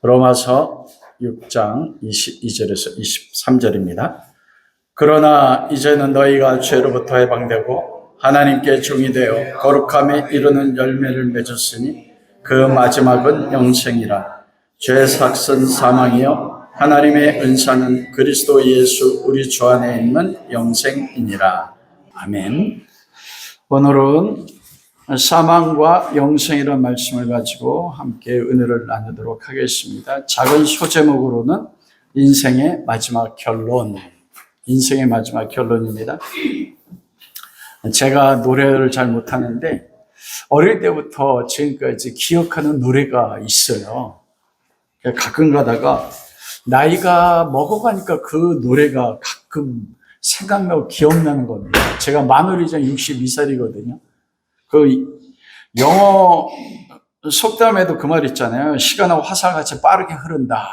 로마서 6장 22절에서 23절입니다. 그러나 이제는 너희가 죄로부터 해방되고 하나님께 종이 되어 거룩함에 이르는 열매를 맺었으니 그 마지막은 영생이라. 죄 삭은 사망이요 하나님의 은사는 그리스도 예수 우리 주 안에 있는 영생이니라. 아멘. 오늘은 사망과 영생이라는 말씀을 가지고 함께 은혜를 나누도록 하겠습니다. 작은 소제목으로는 인생의 마지막 결론, 인생의 마지막 결론입니다. 제가 노래를 잘 못하는데 어릴 때부터 지금까지 기억하는 노래가 있어요. 가끔 가다가 나이가 먹어가니까 그 노래가 가끔 생각나고 기억나는 겁니다. 제가 만으로 이제 62살이거든요. 그 영어 속담에도 그 말 있잖아요. 시간은 화살같이 빠르게 흐른다.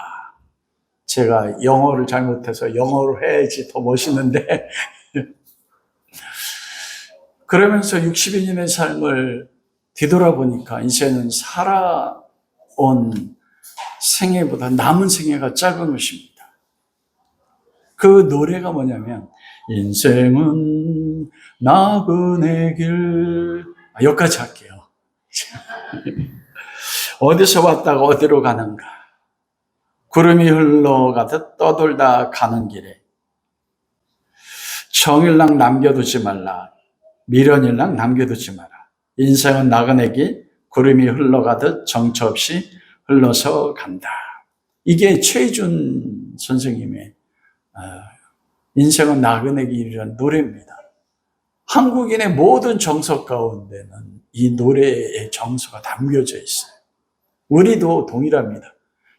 제가 영어를 잘못해서 영어로 해야지 더 멋있는데 그러면서 60인의 삶을 뒤돌아보니까 이제는 살아온 생애보다 남은 생애가 짧은 것입니다. 그 노래가 뭐냐면 인생은 나그네 길, 여기까지 할게요. 어디서 왔다가 어디로 가는가? 구름이 흘러가듯 떠돌다 가는 길에 정일랑 남겨두지 말라. 미련일랑 남겨두지 마라. 인생은 나그네 길, 구름이 흘러가듯 정처 없이 흘러서 간다. 이게 최준 선생님의 인생은 나그네 길이라는 노래입니다. 한국인의 모든 정서 가운데는 이 노래의 정서가 담겨져 있어요. 우리도 동일합니다.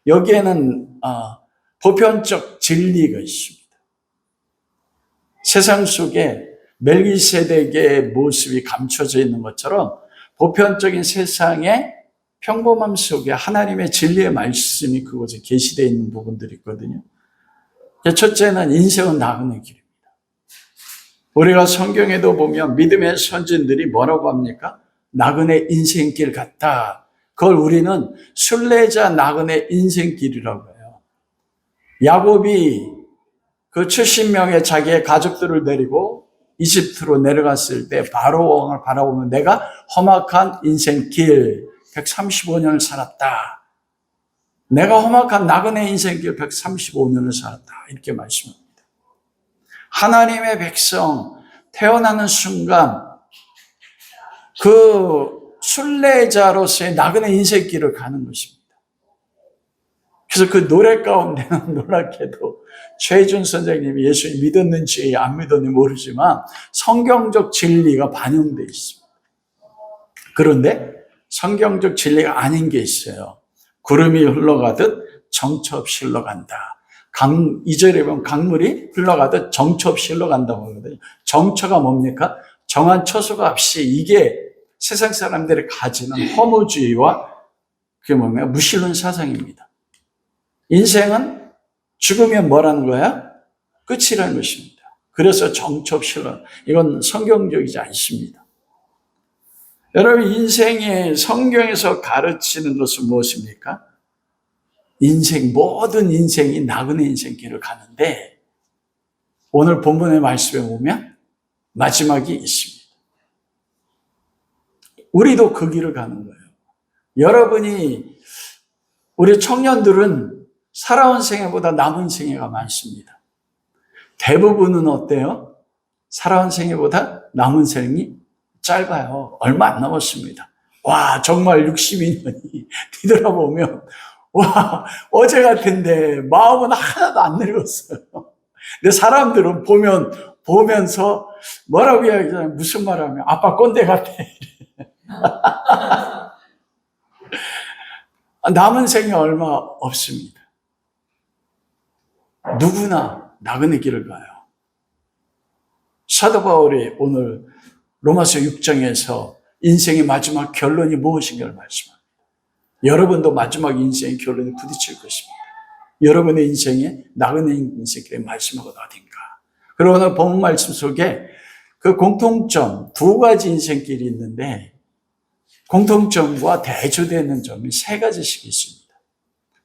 여기에는 보편적 진리가 있습니다. 세상 속에 멜기세덱의 모습이 감춰져 있는 것처럼 보편적인 세상의 평범함 속에 하나님의 진리의 말씀이 그곳에 계시되어 있는 부분들이 있거든요. 첫째는 인생은 나그네 길입니다. 우리가 성경에도 보면 믿음의 선진들이 뭐라고 합니까? 나그네 인생길 같다. 그걸 우리는 순례자 나그네 인생길이라고 해요. 야곱이 그 70명의 자기의 가족들을 데리고 이집트로 내려갔을 때 바로 왕을 바라보면 내가 험악한 인생길 135년을 살았다. 내가 험악한 나그네 인생길 135년을 살았다. 이렇게 말씀합니다. 하나님의 백성 태어나는 순간 그 순례자로서의 나그네 인생길을 가는 것입니다. 그래서 그 노래 가운데는 놀랍게도 최준 선생님이 예수님 믿었는지 안 믿었는지 모르지만 성경적 진리가 반영되어 있습니다. 그런데 성경적 진리가 아닌 게 있어요. 구름이 흘러가듯 정처 없이 흘러간다. 2절에 보면 강물이 흘러가듯 정처 없이 흘러간다고 하거든요. 정처가 뭡니까? 정한 처소가 없이, 이게 세상 사람들이 가지는 허무주의와 그게 뭡니까? 무신론 사상입니다. 인생은 죽으면 뭐라는 거야? 끝이라는 것입니다. 그래서 정처 없이 흘러간다. 이건 성경적이지 않습니다. 여러분, 인생의 성경에서 가르치는 것은 무엇입니까? 모든 인생이 나그네 인생길을 가는데 오늘 본문의 말씀에 보면 마지막이 있습니다. 우리도 그 길을 가는 거예요. 여러분이, 우리 청년들은 살아온 생애보다 남은 생애가 많습니다. 대부분은 어때요? 살아온 생애보다 남은 생이 짧아요. 얼마 안 남았습니다. 와, 정말 62년이 뒤돌아보면 와, 어제 같은데 마음은 하나도 안 늙었어요. 근데 사람들은 보면서 뭐라고 이야기하잖아요. 무슨 말 하면 아빠 꼰대 같아. 남은 생이 얼마 없습니다. 누구나 나그네 길을 가요. 사도 바울이 오늘 로마서 6장에서 인생의 마지막 결론이 무엇인가를 말씀합니다. 여러분도 마지막 인생의 결론에 부딪힐 것입니다. 여러분의 인생의 나그네 인생길의 마지막은 어딘가. 그리고 오늘 본문 말씀 속에 그 공통점, 두 가지 인생길이 있는데 공통점과 대조되는 점이 세 가지씩 있습니다.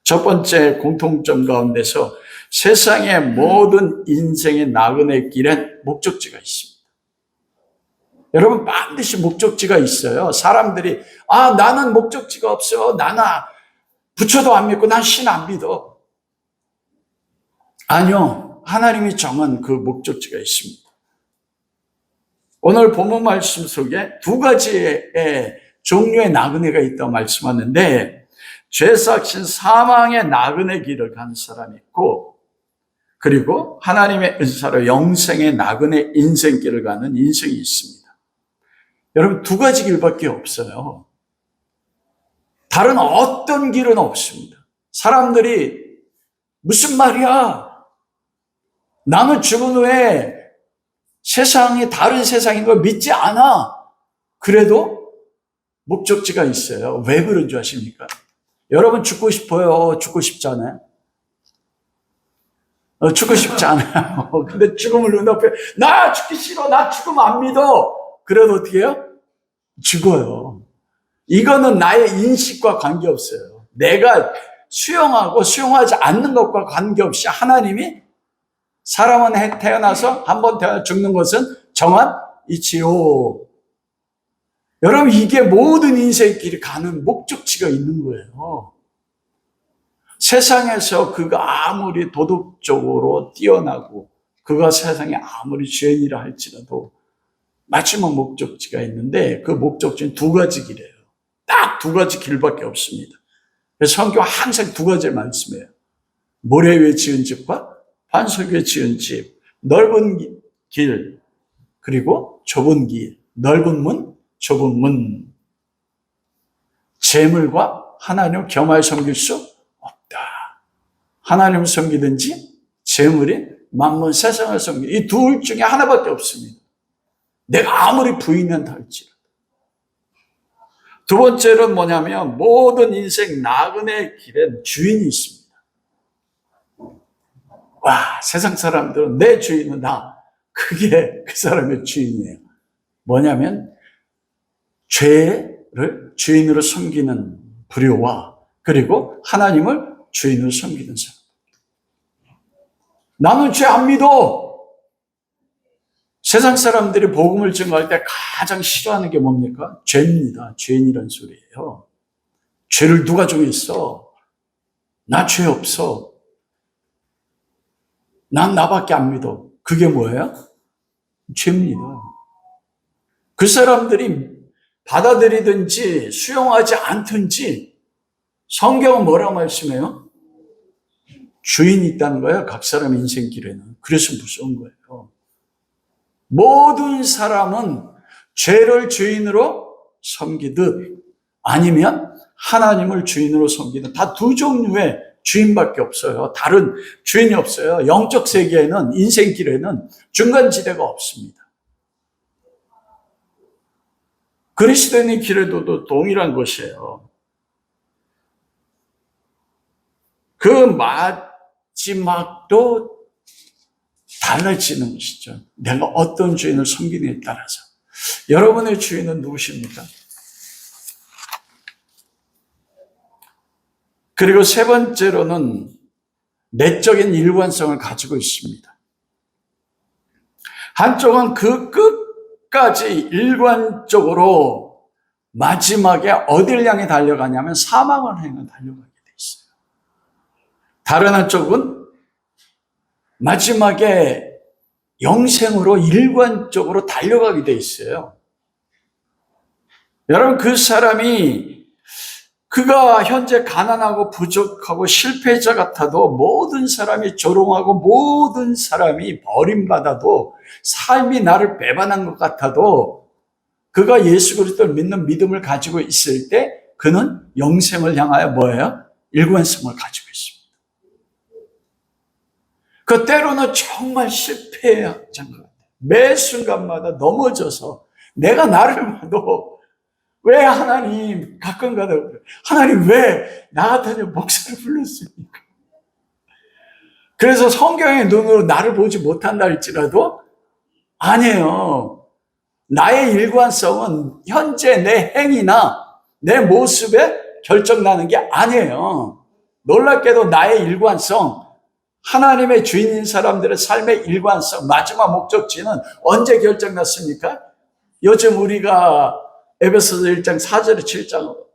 첫 번째 공통점 가운데서 세상의 모든 인생의 나그네 길엔 목적지가 있습니다. 여러분 반드시 목적지가 있어요. 사람들이 나는 목적지가 없어. 나는 부처도 안 믿고 난 신 안 믿어. 아니요. 하나님이 정한 그 목적지가 있습니다. 오늘 본문 말씀 속에 두 가지의 종류의 나그네가 있다고 말씀하는데 죄삭신 사망의 나그네 길을 가는 사람이 있고 그리고 하나님의 은사로 영생의 나그네 인생길을 가는 인생이 있습니다. 여러분 두 가지 길밖에 없어요. 다른 어떤 길은 없습니다. 사람들이 무슨 말이야? 나는 죽은 후에 세상이 다른 세상인 걸 믿지 않아. 그래도 목적지가 있어요. 왜 그런 줄 아십니까? 여러분 죽고 싶어요? 죽고 싶지 않아요? 죽고 싶지 않아요. 근데 죽음을 눈앞에 나 죽기 싫어. 나 죽음 안 믿어. 그래도 어떻게 해요? 죽어요. 이거는 나의 인식과 관계없어요. 내가 수용하고 수용하지 않는 것과 관계없이 하나님이 사람은 태어나서 한 번 태어나 죽는 것은 정한 이치요. 여러분 이게 모든 인생의 길이 가는 목적지가 있는 거예요. 세상에서 그가 아무리 도덕적으로 뛰어나고 그가 세상에 아무리 죄인이라 할지라도 마지막 목적지가 있는데 그 목적지는 두 가지 길이에요. 딱 두 가지 길밖에 없습니다. 그래서 성경 항상 두 가지를 말씀해요. 모래 위에 지은 집과 반석 위에 지은 집, 넓은 길, 그리고 좁은 길, 넓은 문, 좁은 문. 재물과 하나님을 겸하여 섬길 수 없다. 하나님을 섬기든지 재물이 만물 세상을 섬기든지 이 둘 중에 하나밖에 없습니다. 내가 아무리 부인한다 할지라도. 두 번째는 뭐냐면 모든 인생 나그네 길엔 주인이 있습니다. 와, 세상 사람들은 내 주인은 나. 그게 그 사람의 주인이에요. 뭐냐면 죄를 주인으로 섬기는 불효와 그리고 하나님을 주인으로 섬기는 사람. 나는 죄 안 믿어. 세상 사람들이 복음을 증거할 때 가장 싫어하는 게 뭡니까? 죄입니다. 죄인이란 소리예요. 죄를 누가 정했어? 나 죄 없어. 난 나밖에 안 믿어. 그게 뭐예요? 죄입니다. 그 사람들이 받아들이든지 수용하지 않든지 성경은 뭐라고 말씀해요? 주인이 있다는 거예요. 각 사람의 인생길에는. 그래서 무서운 거예요. 모든 사람은 죄를 주인으로 섬기듯 아니면 하나님을 주인으로 섬기듯 다 두 종류의 주인밖에 없어요. 다른 주인이 없어요. 영적 세계에는 인생길에는 중간지대가 없습니다. 그리스도인의 길에도 동일한 것이에요. 그 마지막도 달라지는 것이죠. 내가 어떤 주인을 섬기느냐에 따라서. 여러분의 주인은 누구십니까? 그리고 세 번째로는 내적인 일관성을 가지고 있습니다. 한쪽은 그 끝까지 일관적으로 마지막에 어디를 향해 달려가냐면 사망을 향해 달려가게 돼 있어요. 다른 한쪽은 마지막에 영생으로 일관적으로 달려가게 돼 있어요. 여러분 그 사람이 그가 현재 가난하고 부족하고 실패자 같아도 모든 사람이 조롱하고 모든 사람이 버림받아도 삶이 나를 배반한 것 같아도 그가 예수 그리스도를 믿는 믿음을 가지고 있을 때 그는 영생을 향하여 뭐예요? 일관성을 가지고 있습니다. 그 때로는 정말 실패한 것 같아요. 매 순간마다 넘어져서 내가 나를 봐도 왜 하나님 가끔가다 하나님 왜 나 같은 목사를 불렀습니까? 그래서 성경의 눈으로 나를 보지 못한다 할지라도 아니에요. 나의 일관성은 현재 내 행위나 내 모습에 결정나는 게 아니에요. 놀랍게도 나의 일관성, 하나님의 주인인 사람들의 삶의 일관성, 마지막 목적지는 언제 결정났습니까? 요즘 우리가 에베소서 1장 4절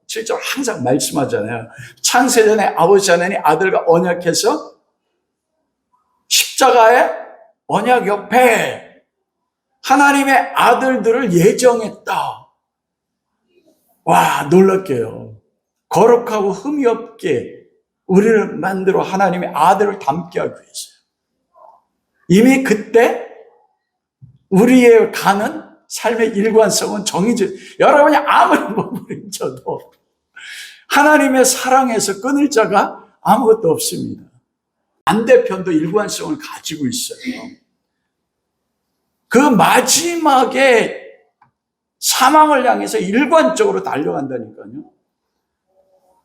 7절 항상 말씀하잖아요. 창세전에 아버지 하나님이 아들과 언약해서 십자가의 언약 옆에 하나님의 아들들을 예정했다. 와, 놀랍게요. 거룩하고 흠이 없게 우리를 만들어 하나님의 아들을 닮게 하기 위해서요. 이미 그때 우리의 가는 삶의 일관성은 정해져. 여러분이 아무리 머무르쳐도 하나님의 사랑에서 끊을 자가 아무것도 없습니다. 반대편도 일관성을 가지고 있어요. 그 마지막에 사망을 향해서 일관적으로 달려간다니까요.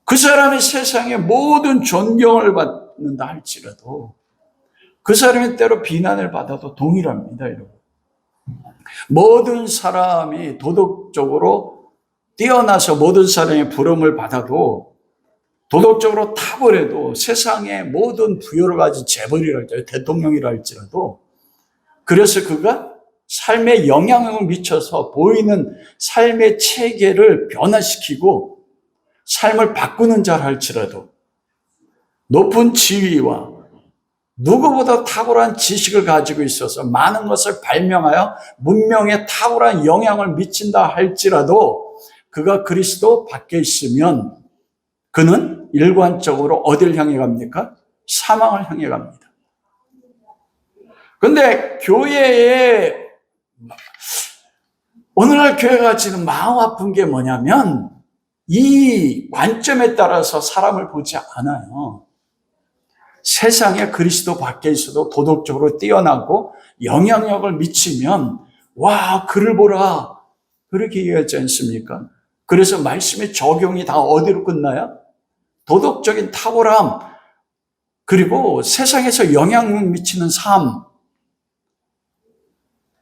그 사람이 세상의 모든 존경을 받는다 할지라도 그 사람이 때로 비난을 받아도 동일합니다, 여러분. 모든 사람이 도덕적으로 뛰어나서 모든 사람의 부름을 받아도 도덕적으로 탁월해도 세상의 모든 부여를 가진 재벌이라 할지라도 대통령이라 할지라도 그래서 그가 삶에 영향을 미쳐서 보이는 삶의 체계를 변화시키고 삶을 바꾸는 자라 할지라도 높은 지위와 누구보다 탁월한 지식을 가지고 있어서 많은 것을 발명하여 문명에 탁월한 영향을 미친다 할지라도 그가 그리스도 밖에 있으면 그는 일관적으로 어디를 향해 갑니까? 사망을 향해 갑니다. 그런데 교회에 오늘날 교회가 지금 마음 아픈 게 뭐냐면 이 관점에 따라서 사람을 보지 않아요. 세상에 그리스도 밖에 있어도 도덕적으로 뛰어나고 영향력을 미치면 와, 그를 보라 그렇게 얘기하지 않습니까? 그래서 말씀의 적용이 다 어디로 끝나요? 도덕적인 탁월함 그리고 세상에서 영향력 미치는 삶.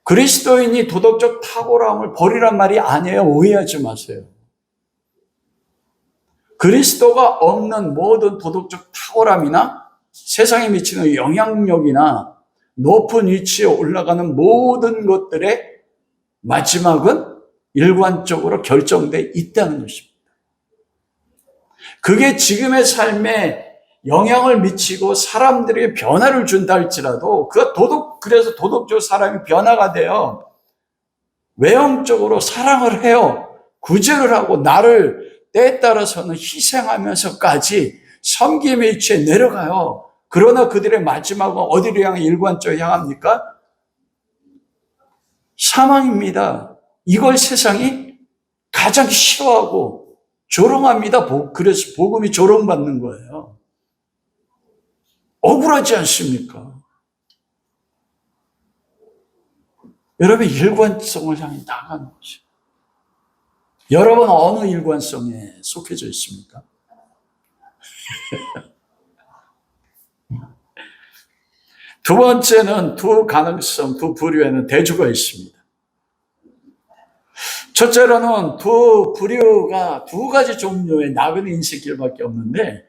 그리스도인이 도덕적 탁월함을 버리란 말이 아니에요. 오해하지 마세요. 그리스도가 없는 모든 도덕적 탁월함이나 세상에 미치는 영향력이나 높은 위치에 올라가는 모든 것들의 마지막은 일관적으로 결정되어 있다는 것입니다. 그게 지금의 삶에 영향을 미치고 사람들에게 변화를 준다 할지라도 그래서 도덕적으로 사람이 변화가 돼요. 외형적으로 사랑을 해요. 구제를 하고 나를 때에 따라서는 희생하면서까지 섬김의 위치에 내려가요. 그러나 그들의 마지막은 어디로 향해 일관적으로 향합니까? 사망입니다. 이걸 세상이 가장 싫어하고 조롱합니다. 그래서 복음이 조롱받는 거예요. 억울하지 않습니까? 여러분 일관성을 향해 나가는 것이죠. 여러분 어느 일관성에 속해져 있습니까? 두 번째는 두 가능성, 두 부류에는 대조가 있습니다. 첫째로는 두 부류가 두 가지 종류의 나그네 인생길밖에 없는데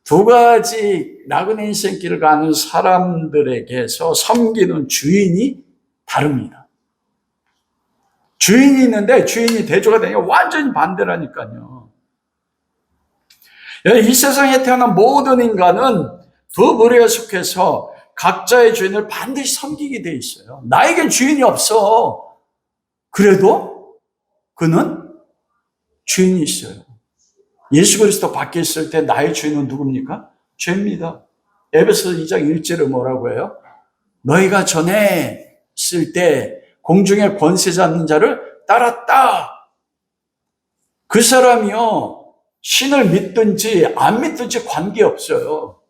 두 가지 나그네 인생길을 가는 사람들에게서 섬기는 주인이 다릅니다. 주인이 있는데 주인이 대조가 되니까 완전히 반대라니까요. 이 세상에 태어난 모든 인간은 두 부류에 속해서 각자의 주인을 반드시 섬기게 돼 있어요. 나에겐 주인이 없어. 그래도 그는 주인이 있어요. 예수 그리스도 밖에 있을 때 나의 주인은 누굽니까? 죄입니다. 에베소서 2장 1절에 뭐라고 해요? 너희가 전에 있을 때 공중에 권세 잡는 자를 따랐다. 그 사람이요, 신을 믿든지 안 믿든지 관계없어요.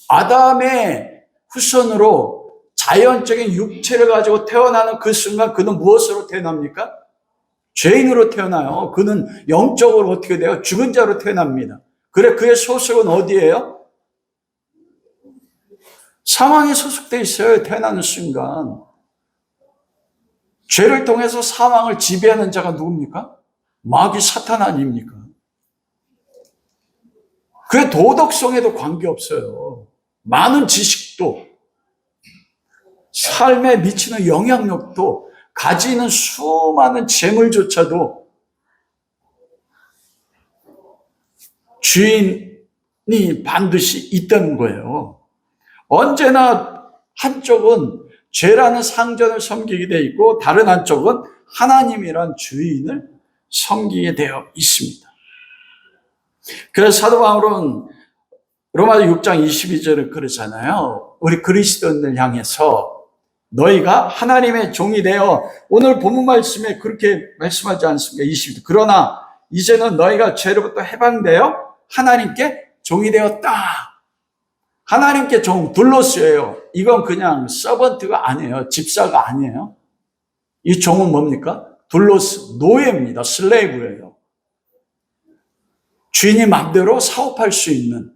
아담의 후손으로 자연적인 육체를 가지고 태어나는 그 순간 그는 무엇으로 태어납니까? 죄인으로 태어나요. 그는 영적으로 어떻게 돼요? 죽은 자로 태어납니다. 그래, 그의 소속은 어디예요? 사망에 소속되어 있어요. 태어나는 순간. 죄를 통해서 사망을 지배하는 자가 누굽니까? 마귀 사탄 아닙니까? 그의 도덕성에도 관계없어요. 많은 지식도, 삶에 미치는 영향력도, 가지는 수많은 재물조차도 주인이 반드시 있다는 거예요. 언제나 한쪽은 죄라는 상전을 섬기게 되어 있고 다른 한쪽은 하나님이란 주인을 섬기게 되어 있습니다. 그래서 사도 바울은 로마서 6장 22절을 그러잖아요. 우리 그리스도인을 향해서 너희가 하나님의 종이 되어, 오늘 본문 말씀에 그렇게 말씀하지 않습니까? 22절. 그러나 이제는 너희가 죄로부터 해방되어 하나님께 종이 되었다. 하나님께 종, 둘로스예요. 이건 그냥 서번트가 아니에요. 집사가 아니에요. 이 종은 뭡니까? 둘로스, 노예입니다. 슬레이브예요. 주인이 마음대로 사업할 수 있는,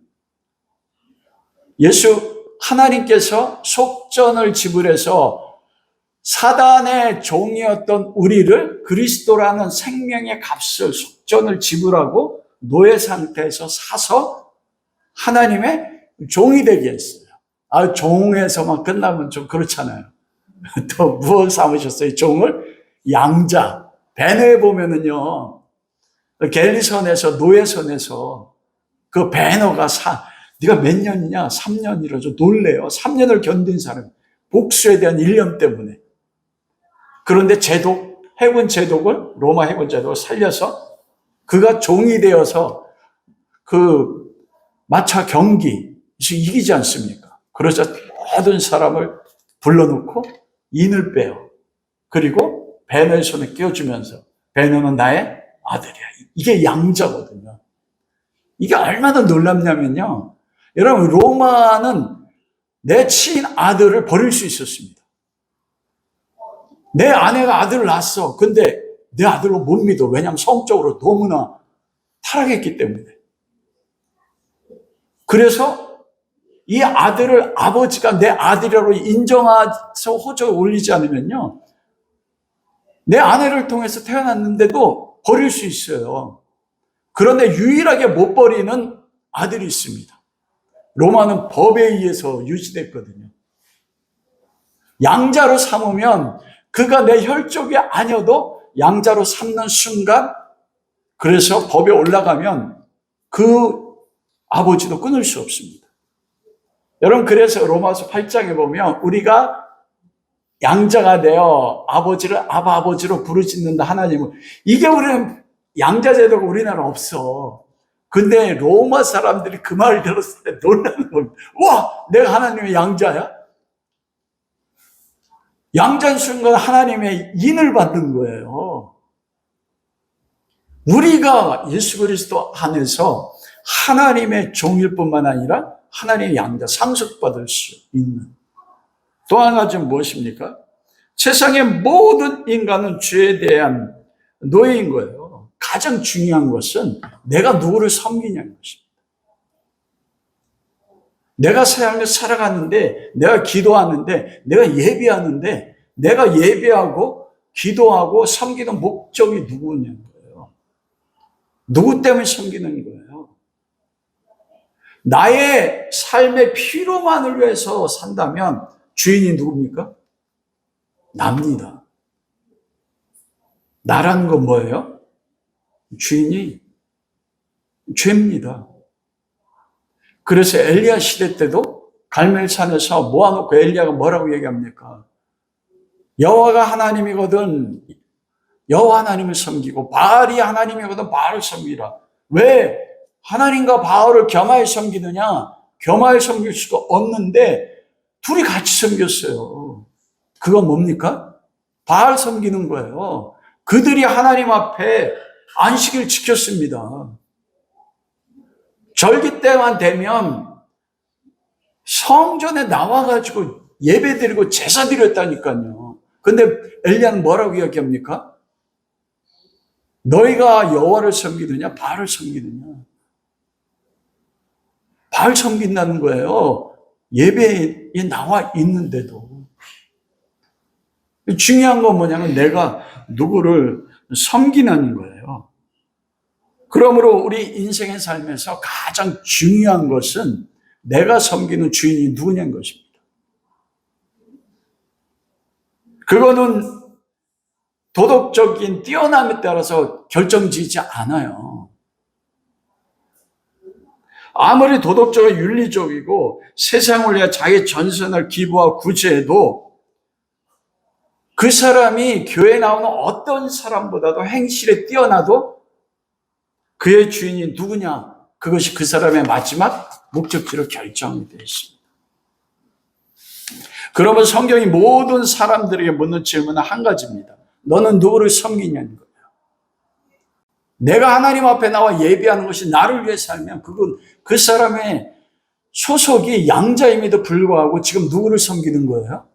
하나님께서 속전을 지불해서 사단의 종이었던 우리를 그리스도라는 생명의 값을, 속전을 지불하고 노예 상태에서 사서 하나님의 종이 되게 했어요. 종에서만 끝나면 좀 그렇잖아요. 또 무엇 삼으셨어요? 종을? 양자. 배너에 보면은요, 갤리선에서, 노예선에서 그 배너가 네가 몇 년이냐? 3년이라죠. 놀래요. 3년을 견딘 사람. 복수에 대한 일념 때문에. 그런데 해군 제독을, 로마 해군 제독을 살려서 그가 종이 되어서 그 마차 경기, 이기지 않습니까? 그러자 모든 사람을 불러놓고 인을 빼요. 그리고 배너의 손에 끼워주면서 배너는 나의 아들이야. 이게 양자거든요. 이게 얼마나 놀랍냐면요. 여러분, 로마는 내 친인 아들을 버릴 수 있었습니다. 내 아내가 아들을 낳았어. 근데 내 아들로 못 믿어. 왜냐하면 성적으로 너무나 타락했기 때문에. 그래서 이 아들을 아버지가 내 아들이라고 인정해서 호적에 올리지 않으면요, 내 아내를 통해서 태어났는데도 버릴 수 있어요. 그런데 유일하게 못 버리는 아들이 있습니다. 로마는 법에 의해서 유지됐거든요. 양자로 삼으면 그가 내 혈족이 아니어도 양자로 삼는 순간, 그래서 법에 올라가면 그 아버지도 끊을 수 없습니다. 여러분, 그래서 로마서 8장에 보면 우리가 양자가 되어 아버지를 아버지로 부르짖는다, 하나님은. 이게 우리는 양자제도가 우리나라 없어. 근데 로마 사람들이 그 말을 들었을 때 놀라는 겁니다. 와, 내가 하나님의 양자야? 양자인 순간 하나님의 인을 받는 거예요. 우리가 예수 그리스도 안에서 하나님의 종일 뿐만 아니라 하나님의 양자, 상속받을 수 있는. 또 한 가지는 무엇입니까? 세상의 모든 인간은 죄에 대한 노예인 거예요. 가장 중요한 것은 내가 누구를 섬기냐는 것입니다. 내가 삶을 살아가는데, 내가 기도하는데, 내가 예배하는데, 내가 예배하고 기도하고 섬기는 목적이 누구냐는 거예요. 누구 때문에 섬기는 거예요? 나의 삶의 필요만을 위해서 산다면 주인이 누굽니까? 납니다. 나라는 건 뭐예요? 주인이 죄입니다. 그래서 엘리야 시대 때도 갈멜산에서 모아놓고 엘리야가 뭐라고 얘기합니까? 여호와가 하나님이거든 여호와 하나님을 섬기고, 바알이 하나님이거든 바알을 섬기라. 왜 하나님과 바알을 겸하여 섬기느냐? 겸하여 섬길 수가 없는데 둘이 같이 섬겼어요. 그건 뭡니까? 바알 섬기는 거예요. 그들이 하나님 앞에 안식일 지켰습니다. 절기 때만 되면 성전에 나와가지고 예배 드리고 제사 드렸다니까요. 근데 엘리야는 뭐라고 이야기합니까? 너희가 여호와를 섬기느냐 바알을 섬기느냐? 바알 섬긴다는 거예요. 예배에 나와 있는데도. 중요한 건 뭐냐면 내가 누구를 섬기는 거예요. 그러므로 우리 인생의 삶에서 가장 중요한 것은 내가 섬기는 주인이 누구냐는 것입니다. 그거는 도덕적인 뛰어남에 따라서 결정지지 않아요. 아무리 도덕적으로 윤리적이고 세상을 위해 자기 전선을 기부하고 구제해도 그 사람이 교회에 나오는 어떤 사람보다도 행실에 뛰어나도 그의 주인이 누구냐, 그것이 그 사람의 마지막 목적지로 결정이 되어 있습니다. 그러면 성경이 모든 사람들에게 묻는 질문은 한 가지입니다. 너는 누구를 섬기냐는 거예요. 내가 하나님 앞에 나와 예배하는 것이 나를 위해 살면 그건 그 사람의 소속이 양자임에도 불구하고 지금 누구를 섬기는 거예요?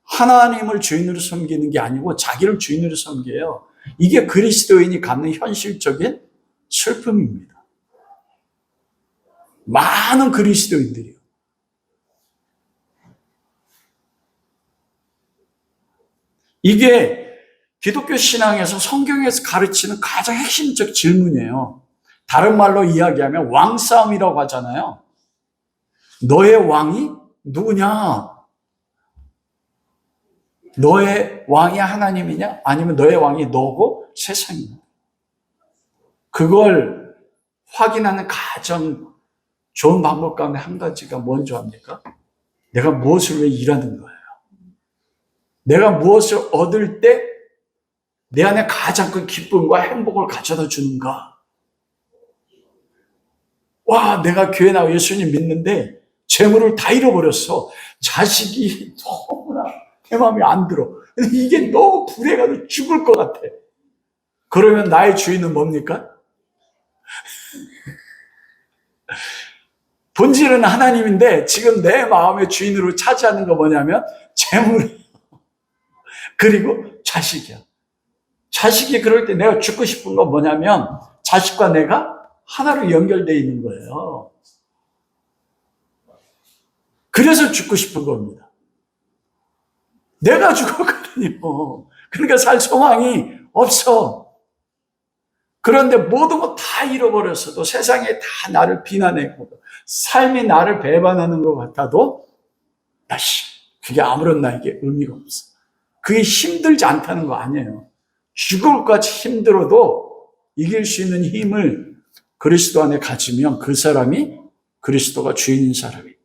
하나님을 주인으로 섬기는 게 아니고 자기를 주인으로 섬겨요. 이게 그리스도인이 갖는 현실적인 슬픔입니다. 많은 그리스도인들이요. 이게 기독교 신앙에서 성경에서 가르치는 가장 핵심적 질문이에요. 다른 말로 이야기하면 왕싸움이라고 하잖아요. 너의 왕이 누구냐? 너의 왕이 하나님이냐? 아니면 너의 왕이 너고 세상이냐? 그걸 확인하는 가장 좋은 방법 가운데 한 가지가 뭔지 압니까? 내가 무엇을 위해 일하는 거예요. 내가 무엇을 얻을 때 내 안에 가장 큰 기쁨과 행복을 가져다 주는가? 와, 내가 교회 나와 예수님 믿는데 재물을 다 잃어버렸어. 자식이 너무나 내 마음에 안 들어. 이게 너무 불행해서 죽을 것 같아. 그러면 나의 주인은 뭡니까? 본질은 하나님인데 지금 내 마음의 주인으로 차지하는 거 뭐냐면 재물 그리고 자식이야. 자식이 그럴 때 내가 죽고 싶은 건 뭐냐면 자식과 내가 하나로 연결되어 있는 거예요. 그래서 죽고 싶은 겁니다. 내가 죽었거든요. 그러니까 살 소망이 없어. 그런데 모든 거 다 잃어버렸어도 세상에 다 나를 비난하고 삶이 나를 배반하는 것 같아도 그게 아무런 나에게 의미가 없어. 그게 힘들지 않다는 거 아니에요. 죽을 것 같이 힘들어도 이길 수 있는 힘을 그리스도 안에 가지면 그 사람이 그리스도가 주인인 사람입니다.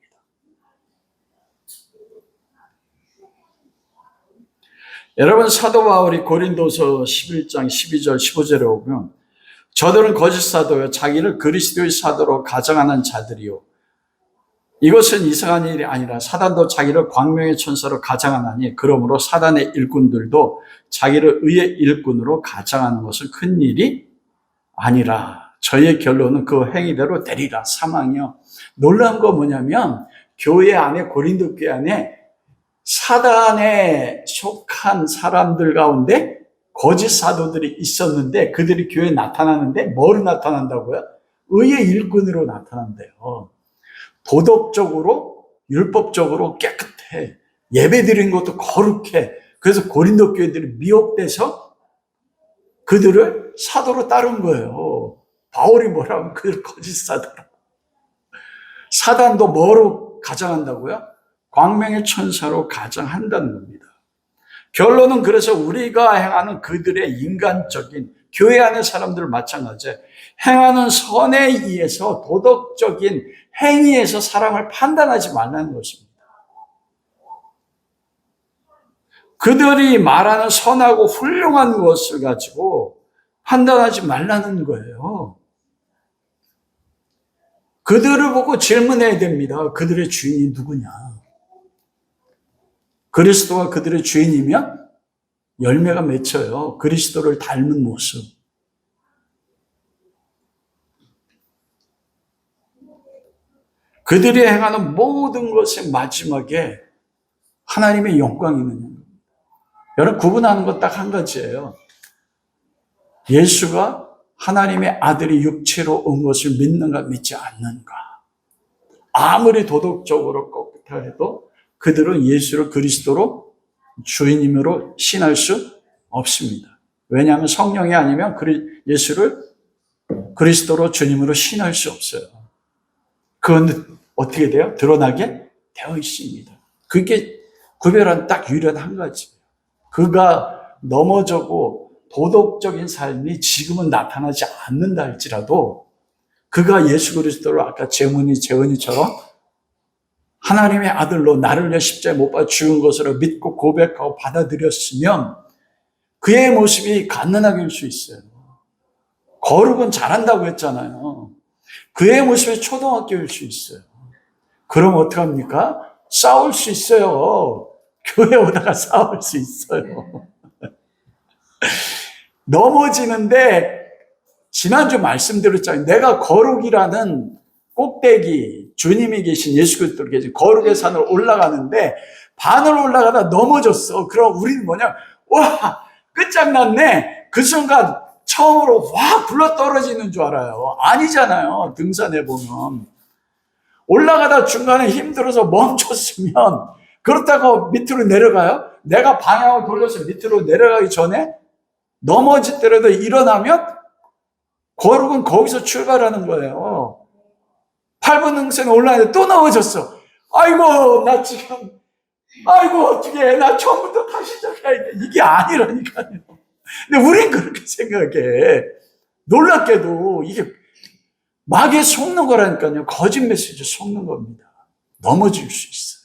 여러분, 사도 바울이 고린도서 11장 12절 15절에 보면 저들은 거짓 사도요 자기를 그리스도의 사도로 가정하는 자들이요 이것은 이상한 일이 아니라 사단도 자기를 광명의 천사로 가장하나니 그러므로 사단의 일꾼들도 자기를 의의 일꾼으로 가장하는 것은 큰 일이 아니라 저의 결론은 그 행위대로 되리라. 사망이요. 놀라운 거 뭐냐면 교회 안에 고린도 교회 안에 사단에 속한 사람들 가운데 거짓 사도들이 있었는데 그들이 교회에 나타나는데 뭐로 나타난다고요? 의의 일꾼으로 나타난대요. 도덕적으로 율법적으로 깨끗해. 예배드리는 것도 거룩해. 그래서 고린도 교회들이 미혹돼서 그들을 사도로 따른 거예요. 바울이 뭐라면 그들 거짓 사도라. 사단도 뭐로 가장한다고요? 광명의 천사로 가장한다는 겁니다. 결론은 그래서 우리가 행하는 그들의 인간적인 교회 안의 사람들 마찬가지예요. 행하는 선에 의해서 도덕적인 행위에서 사람을 판단하지 말라는 것입니다. 그들이 말하는 선하고 훌륭한 것을 가지고 판단하지 말라는 거예요. 그들을 보고 질문해야 됩니다. 그들의 주인이 누구냐? 그리스도가 그들의 주인이면 열매가 맺혀요. 그리스도를 닮은 모습. 그들이 행하는 모든 것의 마지막에 하나님의 영광이 있는 겁니다. 여러분, 구분하는 건 딱 한 가지예요. 예수가 하나님의 아들이 육체로 온 것을 믿는가 믿지 않는가. 아무리 도덕적으로 꺾다 해도 그들은 예수를 그리스도로 주인임으로 신할 수 없습니다. 왜냐하면 성령이 아니면 예수를 그리스도로 주님으로 신할 수 없어요. 그건 어떻게 돼요? 드러나게 되어 있습니다. 그게 구별한 딱 유일한 한 가지. 그가 넘어져고 도덕적인 삶이 지금은 나타나지 않는다 할지라도 그가 예수 그리스도를 아까 재은이처럼 하나님의 아들로 나를 위해 십자가에 못 박아 죽은 것으로 믿고 고백하고 받아들였으면 그의 모습이 갓난아기일 수 있어요. 거룩은 잘한다고 했잖아요. 그의 모습이 초등학교일 수 있어요. 그럼 어떡합니까? 싸울 수 있어요. 교회 오다가 싸울 수 있어요. 넘어지는데 지난주 말씀드렸잖아요. 내가 거룩이라는 꼭대기, 주님이 계신 예수 그리스도로 계신 거룩의 산을 올라가는데 반을 올라가다 넘어졌어. 그럼 우리는 뭐냐? 와, 끝장났네. 그 순간 처음으로 확 굴러 떨어지는 줄 알아요. 아니잖아요. 등산해 보면 올라가다 중간에 힘들어서 멈췄으면 그렇다고 밑으로 내려가요? 내가 방향을 돌려서 밑으로 내려가기 전에 넘어지더라도 일어나면 거룩은 거기서 출발하는 거예요. 8번 능선에 올라가는데 또 넘어졌어. 아이고 나 지금 어떻게 나 처음부터 다시 시작해야 돼. 이게 아니라니까요. 근데 우린 그렇게 생각해. 놀랍게도 이게 마귀에 속는 거라니까요. 거짓 메시지 속는 겁니다. 넘어질 수 있어요.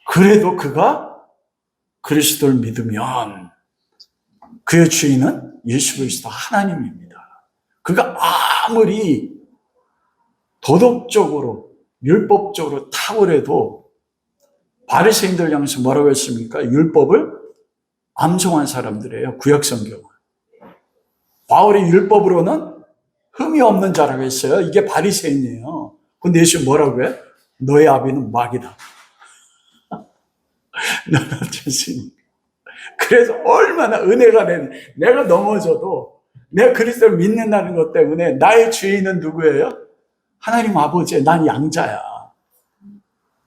그래도 그가 그리스도를 믿으면 그의 주인은 예수 그리스도 하나님입니다. 그가 아무리 도덕적으로 율법적으로 탁월해도 바리새인들 향해서 뭐라고 했습니까? 율법을 암송한 사람들이에요. 구약성경은. 바울이 율법으로는 흠이 없는 자라고 했어요. 이게 바리새인이에요. 근데 예수 뭐라고 해? 너의 아비는 마귀다. 너는 죄수니까. 그래서 얼마나 은혜가 되는, 내가 넘어져도 내가 그리스도를 믿는다는 것 때문에 나의 주인은 누구예요? 하나님 아버지예요. 난 양자야.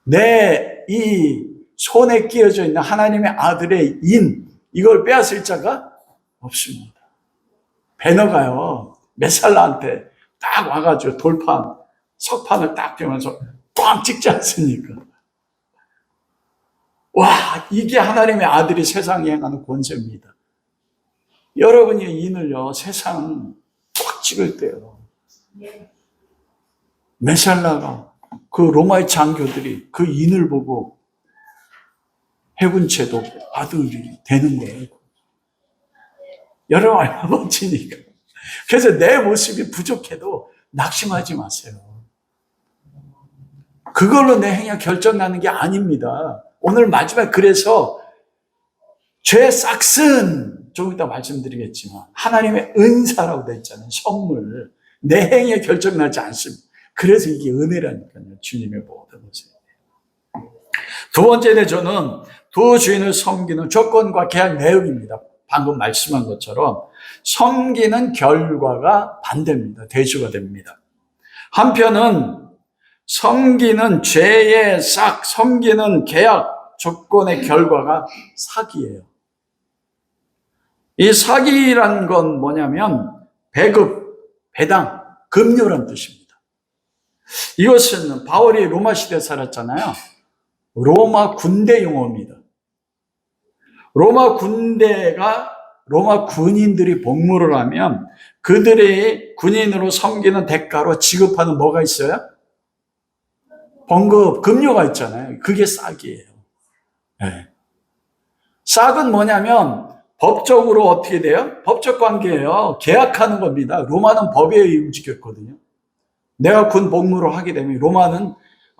내 이 손에 끼어져 있는 하나님의 아들의 인, 이걸 빼앗을 자가 없습니다. 배너가요, 메살라한테 딱 와가지고 돌판, 석판을 딱 대면서 꽝 찍지 않습니까? 와, 이게 하나님의 아들이 세상에 행하는 권세입니다. 여러분이 인을요, 세상 꽉 찍을 때요. 메살라가 그 로마의 장교들이 그 인을 보고 해군체도 아들이 되는 거예요. 여러분 얼마나 멋지니까. 그래서 내 모습이 부족해도 낙심하지 마세요. 그걸로 내 행위가 결정나는 게 아닙니다. 오늘 마지막에 그래서 죄 싹슨 좀 이따 말씀드리겠지만 하나님의 은사라고 되어 있잖아요. 선물. 내 행위에 결정나지 않습니다. 그래서 이게 은혜라니까요. 주님의 모든 것을. 두 번째 대조는 두 주인을 섬기는 조건과 계약 내용입니다. 방금 말씀한 것처럼 섬기는 결과가 반대입니다. 대조가 됩니다. 한편은 섬기는 죄의 싹, 섬기는 계약 조건의 결과가 사기예요. 이 사기란 건 뭐냐면 배급, 배당, 급료란 뜻입니다. 이것은 바울이 로마 시대에 살았잖아요. 로마 군대 용어입니다. 로마 군인들이 복무를 하면 그들의 군인으로 섬기는 대가로 지급하는 뭐가 있어요? 봉급, 급료가 있잖아요. 그게 싹이에요. 네. 싹은 뭐냐면 법적으로 어떻게 돼요? 법적 관계예요. 계약하는 겁니다. 로마는 법에 의해 움직였거든요. 내가 군 복무를 하게 되면 로마는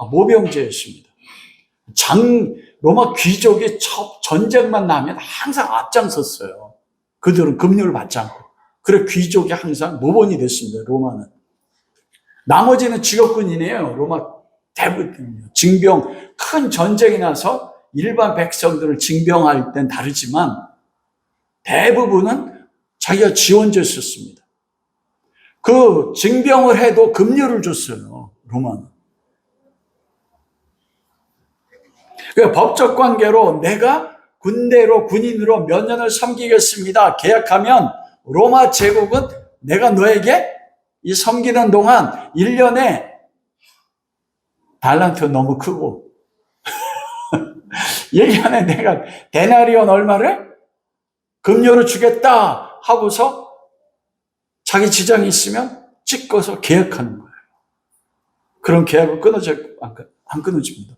모병제였습니다. 로마 귀족이 전쟁만 나면 항상 앞장섰어요. 그들은 급료를 받지 않고. 그래 귀족이 항상 모범이 됐습니다. 로마는. 나머지는 직업군인이에요. 로마 대부분. 징병, 큰 전쟁이 나서 일반 백성들을 징병할 땐 다르지만 대부분은 자기가 지원제였습니다. 그 징병을 해도 급료를 줬어요. 로마는. 그 법적 관계로 내가 군대로 군인으로 몇 년을 섬기겠습니다. 계약하면 로마 제국은 내가 너에게 이 섬기는 동안 1년에 달란트 너무 크고 1년에 내가 데나리온 얼마를 급료로 주겠다 하고서 자기 지장이 있으면 찍어서 계약하는 거예요. 그런 계약은 안 끊어집니다.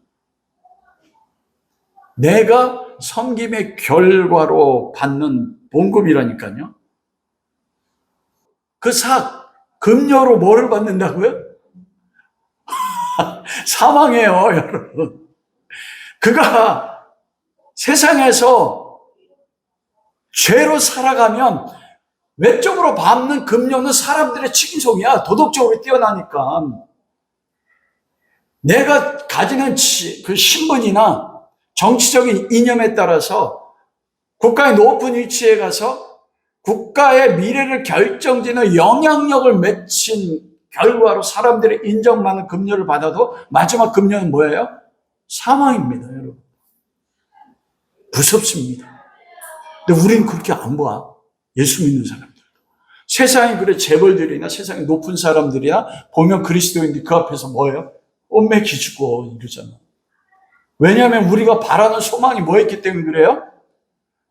내가 섬김의 결과로 받는 봉급이라니까요. 그 급료로 뭐를 받는다고요? 사망해요, 여러분. 그가 세상에서 죄로 살아가면 외적으로 받는 급료는 사람들의 칭송이야. 도덕적으로 뛰어나니까. 내가 가지는 그 신분이나 정치적인 이념에 따라서 국가의 높은 위치에 가서 국가의 미래를 결정짓는 영향력을 맺힌 결과로 사람들의 인정받는 급료를 받아도 마지막 급료는 뭐예요? 사망입니다, 여러분. 무섭습니다. 근데 우리는 그렇게 안 봐. 예수 믿는 사람들. 세상에 그래 재벌들이나 세상에 높은 사람들이나 보면 그리스도인들 그 앞에서 뭐예요? 옴매 기죽고 이러잖아. 왜냐하면 우리가 바라는 소망이 뭐였기 때문에 그래요?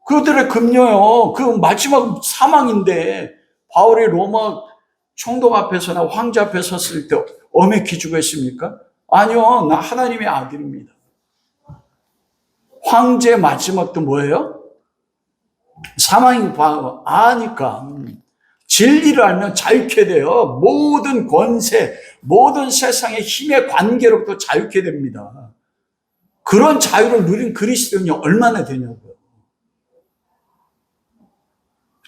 그들의 급료요. 그 마지막 사망인데 바울이 로마 총독 앞에서나 황제 앞에 섰을 때 옴매 기죽어 했습니까? 아니요. 나 하나님의 아들입니다. 황제 마지막도 뭐예요? 사망인 바로 아니까. 진리를 알면 자유케 돼요. 모든 권세, 모든 세상의 힘의 관계로부터 자유케 됩니다. 그런 자유를 누린 그리스도인이 얼마나 되냐고요.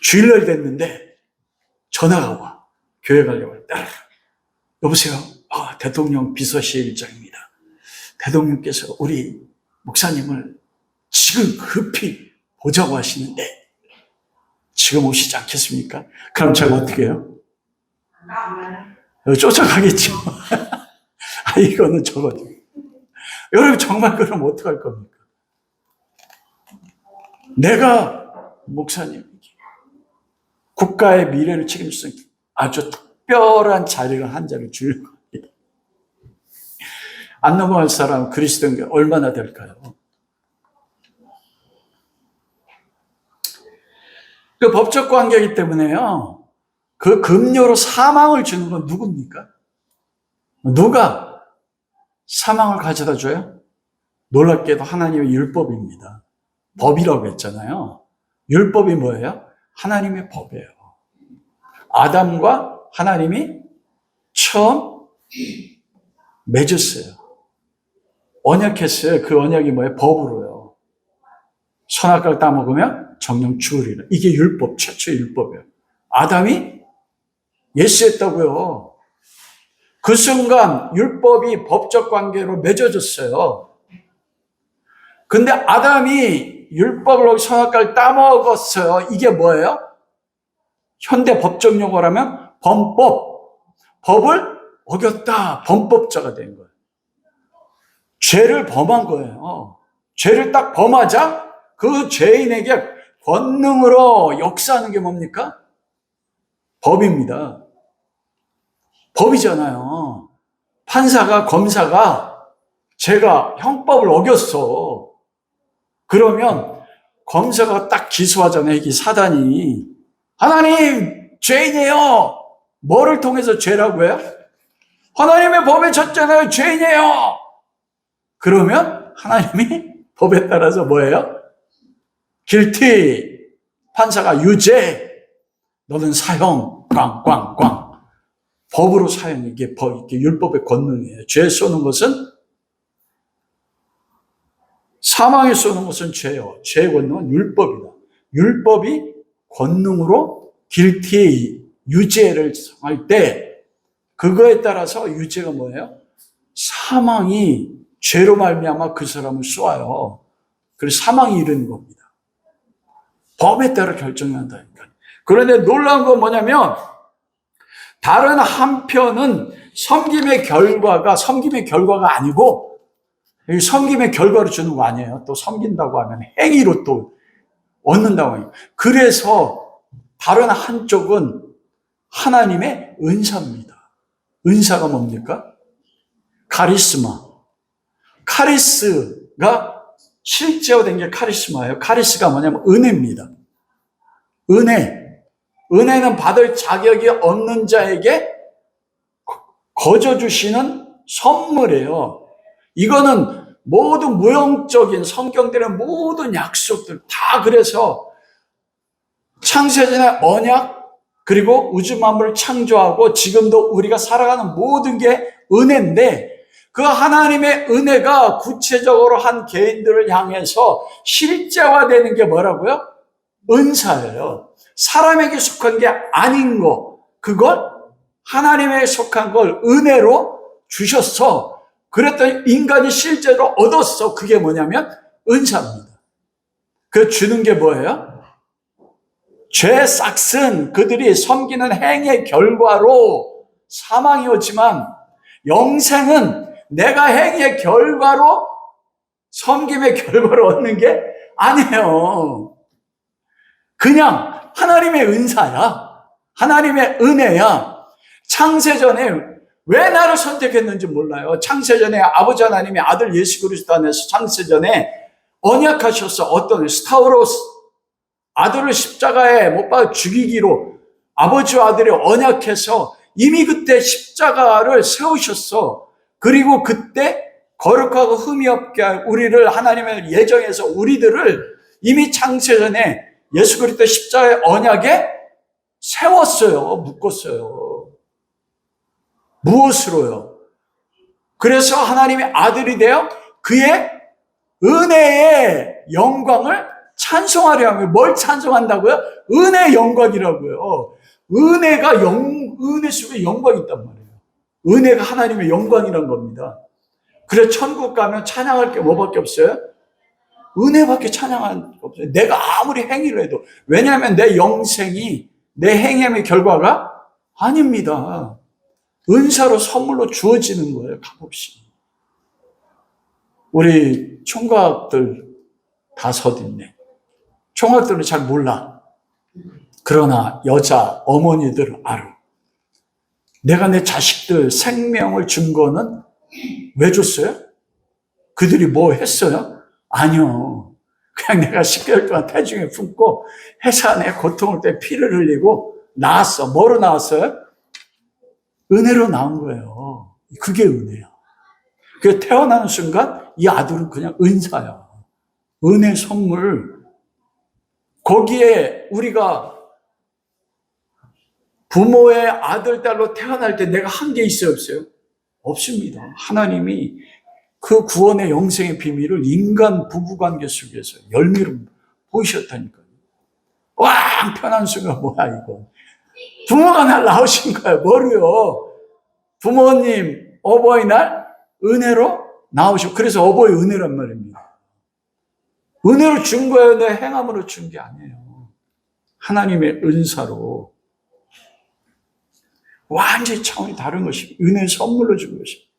주일날 됐는데 전화가 와. 교회 가려고 했다. 여보세요? 대통령 비서실장입니다. 대통령께서 우리 목사님을 지금 급히 보자고 하시는데 지금 오시지 않겠습니까? 그럼 제가 어떻게 해요? 쫓아가겠죠. 이거는 저거죠. 여러분 정말 그럼 어떡할 겁니까? 내가 목사님에게 국가의 미래를 책임지는 아주 특별한 자리를 한 자를 줄 겁니다. 안 넘어갈 사람은 그리스도인가 얼마나 될까요? 그 법적 관계이기 때문에요. 그 급료로 사망을 주는 건 누굽니까? 누가 사망을 가져다 줘요? 놀랍게도 하나님의 율법입니다. 법이라고 했잖아요. 율법이 뭐예요? 하나님의 법이에요. 아담과 하나님이 처음 맺었어요. 언약했어요. 그 언약이 뭐예요? 법으로요. 선악과를 따먹으면 정령 죽으리라. 이게 율법, 최초의 율법이에요. 아담이 예스했다고요. 그 순간 율법이 법적 관계로 맺어졌어요. 근데 아담이 율법을 선악과를 따먹었어요. 이게 뭐예요? 현대 법적 용어로 하면 범법. 법을 어겼다. 범법자가 된 거예요. 죄를 범한 거예요. 죄를 딱 범하자 그 죄인에게 권능으로 역사하는 게 뭡니까? 법입니다. 법이잖아요. 판사가, 검사가 제가 형법을 어겼어. 그러면 검사가 딱 기소하잖아요. 이게 사단이. 하나님, 죄인이에요. 뭐를 통해서 죄라고 해요? 하나님의 법에 졌잖아요. 죄인이에요. 그러면 하나님이 법에 따라서 뭐예요? 길티. 판사가 유죄. 너는 사형. 꽝꽝꽝. 법으로 사형. 이게 율법의 권능이에요. 죄 쏘는 것은 사망에 쏘는 것은 죄요. 죄의 권능은 율법이다. 율법이 권능으로 길티, 유죄를 할 때 그거에 따라서 유죄가 뭐예요? 사망이 죄로 말미암아 그 사람을 쏘아요. 그래서 사망이 이르는 겁니다. 법에 따라 결정한다니까요. 그런데 놀라운 건 뭐냐면 다른 한편은 섬김의 결과가 아니고 섬김의 결과로 주는 거 아니에요. 또 섬긴다고 하면 행위로 또 얻는다고 해요. 그래서 다른 한쪽은 하나님의 은사입니다. 은사가 뭡니까? 카리스마. 카리스가 실제화된 게 카리스마예요. 카리스가 뭐냐면 은혜입니다. 은혜. 은혜는 받을 자격이 없는 자에게 거저 주시는 선물이에요. 이거는 모든 무형적인 성경들의 모든 약속들 다 그래서 창세전의 언약 그리고 우주 만물을 창조하고 지금도 우리가 살아가는 모든 게 은혜인데 그 하나님의 은혜가 구체적으로 한 개인들을 향해서 실제화되는 게 뭐라고요? 은사예요. 사람에게 속한 게 아닌 거, 그걸 하나님에게 속한 걸 은혜로 주셨어. 그랬더니 인간이 실제로 얻었어. 그게 뭐냐면 은사입니다. 그 주는 게 뭐예요? 죄 싹슨 그들이 섬기는 행의 결과로 사망이 오지만 영생은 내가 행의 결과로 섬김의 결과로 얻는 게 아니에요. 그냥 하나님의 은사야. 하나님의 은혜야. 창세전에 왜 나를 선택했는지 몰라요. 창세전에 아버지 하나님의 아들 예수 그리스도 안에서 창세전에 언약하셨어. 어떤 스타우로스 아들을 십자가에 못 박아 죽이기로 아버지와 아들이 언약해서 이미 그때 십자가를 세우셨어. 그리고 그때 거룩하고 흠이 없게 할 우리를 하나님의 예정에서 우리들을 이미 창세전에 예수 그리스도 십자가의 언약에 세웠어요. 묶었어요. 무엇으로요? 그래서 하나님의 아들이 되어 그의 은혜의 영광을 찬송하려 하면 뭘 찬송한다고요? 은혜의 영광이라고요. 은혜가 은혜 속에 영광이 있단 말이에요. 은혜가 하나님의 영광이란 겁니다. 그래서 천국 가면 찬양할 게 뭐밖에 없어요? 은혜밖에 찬양할 게 없어요. 내가 아무리 행위를 해도. 왜냐하면 내 영생이 내 행함의 결과가 아닙니다. 은사로 선물로 주어지는 거예요. 값없이. 우리 총각들 다 서딨네. 총각들은 잘 몰라. 그러나 여자 어머니들은 알아. 내가 내 자식들 생명을 준 거는 왜 줬어요? 그들이 뭐 했어요? 아니요. 그냥 내가 10개월 동안 태중에 품고 해산의 고통을 때 피를 흘리고 나왔어. 뭐로 나왔어요? 은혜로 나온 거예요. 그게 은혜야. 그 태어나는 순간 이 아들은 그냥 은사야. 은혜 선물. 거기에 우리가 부모의 아들, 딸로 태어날 때 내가 한 게 있어요, 없어요? 없습니다. 하나님이 그 구원의 영생의 비밀을 인간 부부관계 속에서 열매로 보이셨다니까요. 왕 편한 순간 뭐야 이거. 부모가 날 낳으신 거예요. 뭐로요? 부모님 어버이날 은혜로 낳으셨고 그래서 어버이 은혜란 말입니다. 은혜로 준 거예요. 내 행함으로 준 게 아니에요. 하나님의 은사로. 완전히 차원이 다른 것입니다. 은혜의 선물로 준 것입니다.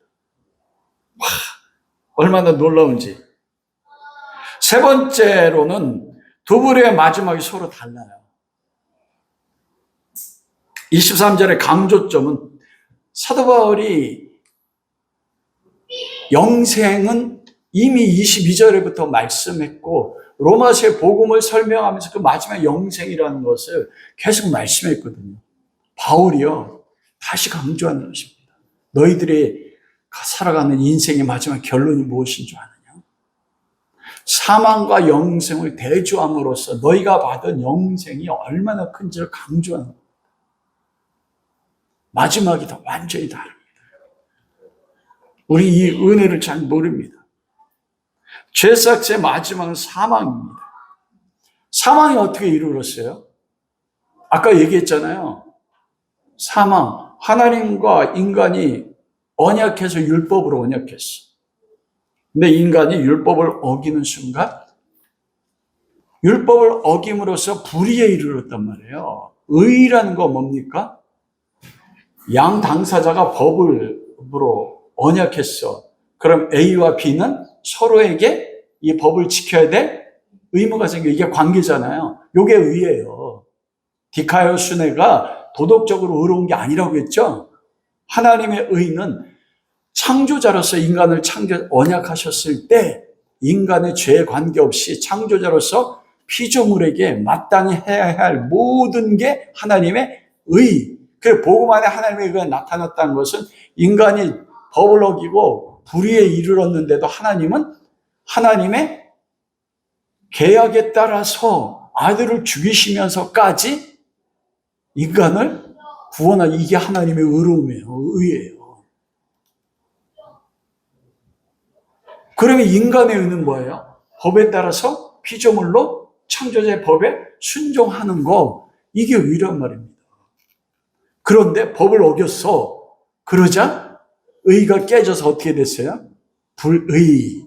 와, 얼마나 놀라운지. 세 번째로는 두 부류의 마지막이 서로 달라요. 23절의 강조점은 사도 바울이 영생은 이미 22절에부터 말씀했고 로마서의 복음을 설명하면서 그 마지막 영생이라는 것을 계속 말씀했거든요. 바울이요. 다시 강조하는 것입니다. 너희들이 살아가는 인생의 마지막 결론이 무엇인 줄 아느냐? 사망과 영생을 대조함으로써 너희가 받은 영생이 얼마나 큰지를 강조하는 겁니다. 마지막이 다 완전히 다릅니다. 우리 이 은혜를 잘 모릅니다. 죄삭제의 마지막은 사망입니다. 사망이 어떻게 이루어졌어요? 아까 얘기했잖아요. 사망. 하나님과 인간이 언약해서 율법으로 언약했어. 근데 인간이 율법을 어기는 순간 율법을 어김으로써 불의에 이르렀단 말이에요. 의라는 거 뭡니까? 양 당사자가 법으로 언약했어. 그럼 A와 B는 서로에게 이 법을 지켜야 될 의무가 생겨. 이게 관계잖아요. 이게 의예요. 디카요 수네가 도덕적으로 의로운 게 아니라고 했죠. 하나님의 의는 창조자로서 인간을 언약하셨을 때 인간의 죄에 관계없이 창조자로서 피조물에게 마땅히 해야 할 모든 게 하나님의 의. 그 복음 안에 하나님의 의가 나타났다는 것은 인간이 법을 어기고 불의에 이르렀는데도 하나님은 하나님의 계약에 따라서 아들을 죽이시면서까지 인간을 구원한, 이게 하나님의 의로움이에요. 의예요. 그러면 인간의 의는 뭐예요? 법에 따라서 피조물로 창조자의 법에 순종하는 거, 이게 의란 말입니다. 그런데 법을 어겼어. 그러자 의가 깨져서 어떻게 됐어요? 불의.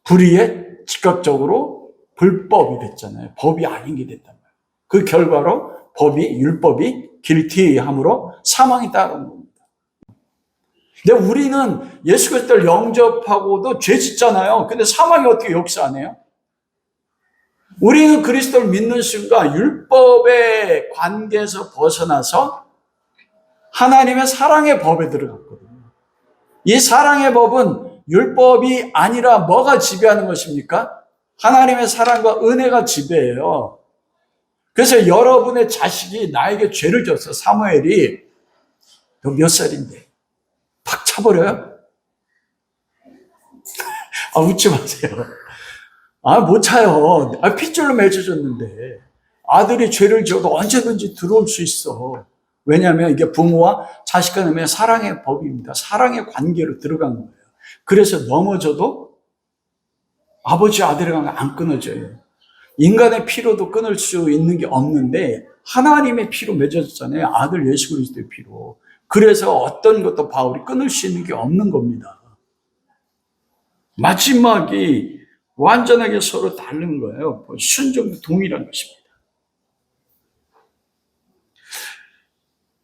불의에 즉각적으로 불법이 됐잖아요. 법이 아닌 게 됐단 말이에요. 그 결과로 율법이 길티함으로 사망이 따라온 겁니다. 근데 우리는 예수 그리스도를 영접하고도 죄 짓잖아요. 근데 사망이 어떻게 역사하네요? 우리는 그리스도를 믿는 순간 율법의 관계에서 벗어나서 하나님의 사랑의 법에 들어갔거든요. 이 사랑의 법은 율법이 아니라 뭐가 지배하는 것입니까? 하나님의 사랑과 은혜가 지배해요. 그래서 여러분의 자식이 나에게 죄를 졌어. 사무엘이 너 몇 살인데? 팍 차버려요? 웃지 마세요. 못 차요. 핏줄로 맺어졌는데 아들이 죄를 지어도 언제든지 들어올 수 있어. 왜냐하면 이게 부모와 자식 간의 사랑의 법입니다. 사랑의 관계로 들어간 거예요. 그래서 넘어져도 아버지 아들의 관계가 안 끊어져요. 인간의 피로도 끊을 수 있는 게 없는데 하나님의 피로 맺어졌잖아요. 아들 예수 그리스도의 피로. 그래서 어떤 것도 바울이 끊을 수 있는 게 없는 겁니다. 마지막이 완전하게 서로 다른 거예요. 순종도 동일한 것입니다.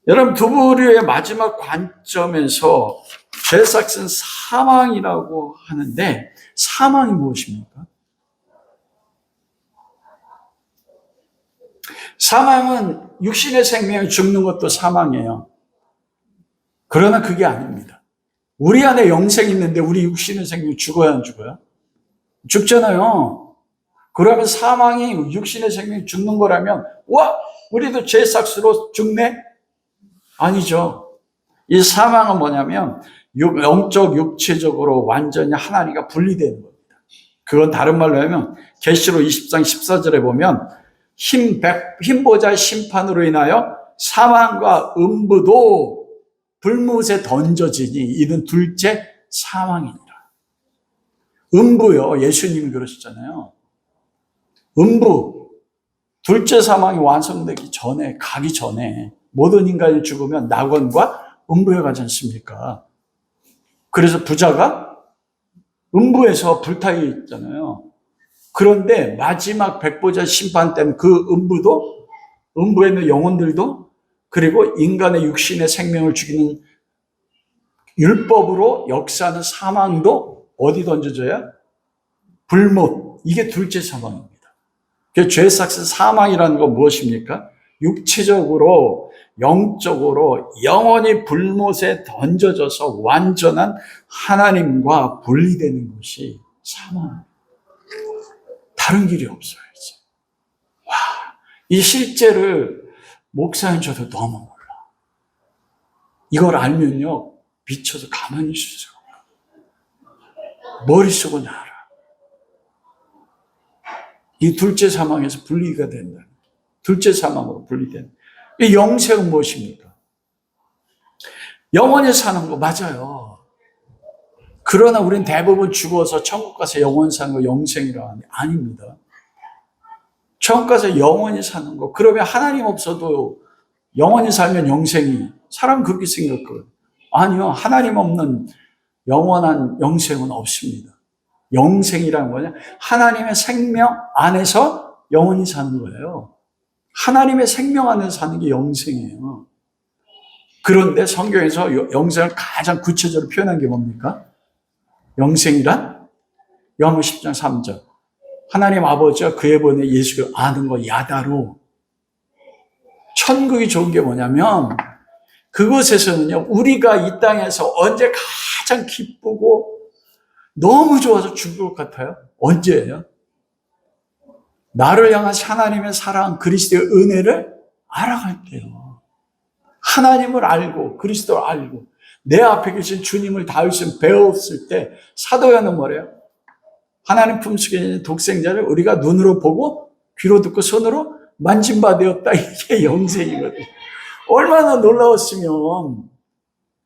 여러분, 두 부류의 마지막 관점에서 죄삭은 사망이라고 하는데, 사망이 무엇입니까? 사망은 육신의 생명이 죽는 것도 사망이에요. 그러나 그게 아닙니다. 우리 안에 영생이 있는데 우리 육신의 생명이 죽어야 안 죽어요? 죽잖아요. 그러면 사망이 육신의 생명이 죽는 거라면 우리도 죄삭스로 죽네? 아니죠. 이 사망은 뭐냐면 영적 육체적으로 완전히 하나님과 분리되는 겁니다. 그건 다른 말로 하면 계시록 20장 14절에 보면 힘보자 심판으로 인하여 사망과 음부도 불못에 던져지니 이는 둘째 사망이니라. 음부요. 예수님이 그러셨잖아요. 음부. 둘째 사망이 완성되기 전에, 가기 전에 모든 인간이 죽으면 낙원과 음부에 가지 않습니까? 그래서 부자가 음부에서 불타에 있잖아요. 그런데 마지막 백보자 심판 때는 그 음부에 있는 영혼들도, 그리고 인간의 육신의 생명을 죽이는 율법으로 역사하는 사망도 어디 던져져요? 불못. 이게 둘째 사망입니다. 죄삭은 사망이라는 건 무엇입니까? 육체적으로, 영적으로 영원히 불못에 던져져서 완전한 하나님과 분리되는 것이 사망입니다. 다른 길이 없어요, 이제. 이 실제를 목사인 저도 너무 몰라. 이걸 알면요, 미쳐서 가만히 있을 수가 없어요. 머릿속은 알아. 이 둘째 사망에서 분리가 된다. 둘째 사망으로 분리된. 이 영생은 무엇입니까? 영원히 사는 거 맞아요. 그러나 우린 대부분 죽어서 천국 가서 영원히 사는 거 영생이라 하는데 아닙니다. 천국 가서 영원히 사는 거, 그러면 하나님 없어도 영원히 살면 영생이, 사람 그렇게 생각해요. 아니요, 하나님 없는 영원한 영생은 없습니다. 영생이란 뭐냐? 하나님의 생명 안에서 영원히 사는 거예요. 하나님의 생명 안에서 사는 게 영생이에요. 그런데 성경에서 영생을 가장 구체적으로 표현한 게 뭡니까? 영생이란? 요한복음 10장 3절. 하나님 아버지가 그의 본의 예수를 아는 거 야다로. 천국이 좋은 게 뭐냐면 그곳에서는요, 우리가 이 땅에서 언제 가장 기쁘고 너무 좋아서 죽을 것 같아요? 언제예요? 나를 향한 하나님의 사랑, 그리스도의 은혜를 알아갈 때요. 하나님을 알고 그리스도를 알고 내 앞에 계신 주님을 다 열심히 배웠을 때 사도 요한은 뭐래요? 하나님 품속에 있는 독생자를 우리가 눈으로 보고 귀로 듣고 손으로 만진 바 되었다. 이게 영생이거든요. 얼마나 놀라웠으면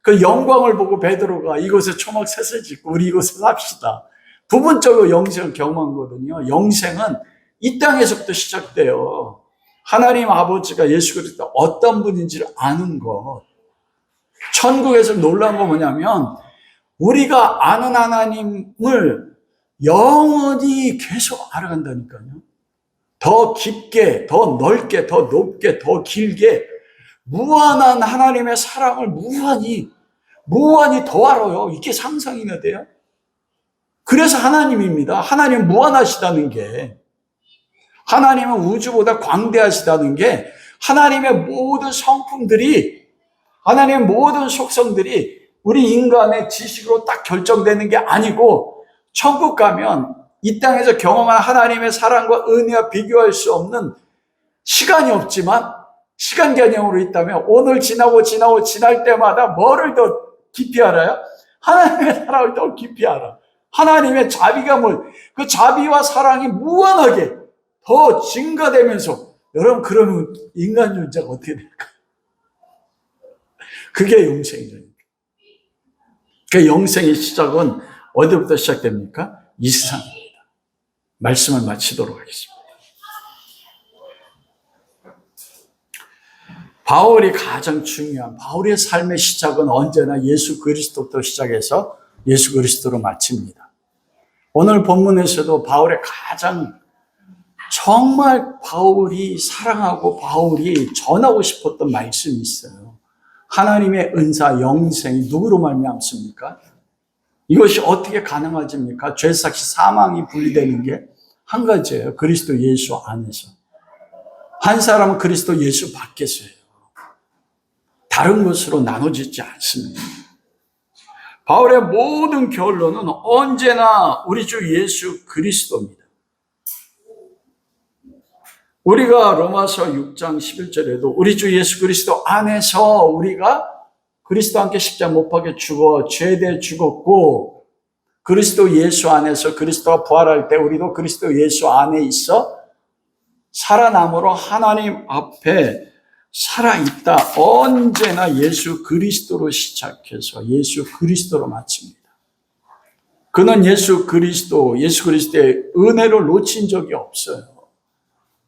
그 영광을 보고 베드로가 이곳에 초막셋을 짓고 우리 이곳에 삽시다. 부분적으로 영생을 경험한 거거든요. 영생은 이 땅에서부터 시작돼요. 하나님 아버지가 예수 그리스도 어떤 분인지를 아는 것. 천국에서 놀라운 건 뭐냐면 우리가 아는 하나님을 영원히 계속 알아간다니까요. 더 깊게, 더 넓게, 더 높게, 더 길게 무한한 하나님의 사랑을 무한히 더 알아요. 이게 상상이나 돼요? 그래서 하나님입니다. 하나님 무한하시다는 게, 하나님은 우주보다 광대하시다는 게, 하나님의 모든 성품들이, 하나님의 모든 속성들이 우리 인간의 지식으로 딱 결정되는 게 아니고, 천국 가면 이 땅에서 경험한 하나님의 사랑과 은혜와 비교할 수 없는, 시간이 없지만 시간 개념으로 있다면 오늘 지나고 지날 때마다 뭐를 더 깊이 알아요? 하나님의 사랑을 더 깊이 알아. 하나님의 자비가 그 자비와 사랑이 무한하게 더 증가되면서, 여러분 그러면 인간 존재가 어떻게 될까요? 그게 영생이죠. 그 영생의 시작은 어디부터 시작됩니까? 이 세상입니다. 말씀을 마치도록 하겠습니다. 바울이 가장 중요한, 바울의 삶의 시작은 언제나 예수 그리스도부터 시작해서 예수 그리스도로 마칩니다. 오늘 본문에서도 바울의 가장 정말 바울이 사랑하고 바울이 전하고 싶었던 말씀이 있어요. 하나님의 은사, 영생이 누구로 말미암습니까? 이것이 어떻게 가능하십니까? 죄삭시 사망이 분리되는 게 한 가지예요. 그리스도 예수 안에서. 한 사람은 그리스도 예수 밖에서예요. 다른 것으로 나눠지지 않습니다. 바울의 모든 결론은 언제나 우리 주 예수 그리스도입니다. 우리가 로마서 6장 11절에도 우리 주 예수 그리스도 안에서 우리가 그리스도와 함께 십자가 못 박혀 죽어 죄에 대해 죽었고, 그리스도 예수 안에서 그리스도가 부활할 때 우리도 그리스도 예수 안에 있어 살아남으로 하나님 앞에 살아있다. 언제나 예수 그리스도로 시작해서 예수 그리스도로 마칩니다. 그는 예수 그리스도의 은혜를 놓친 적이 없어요.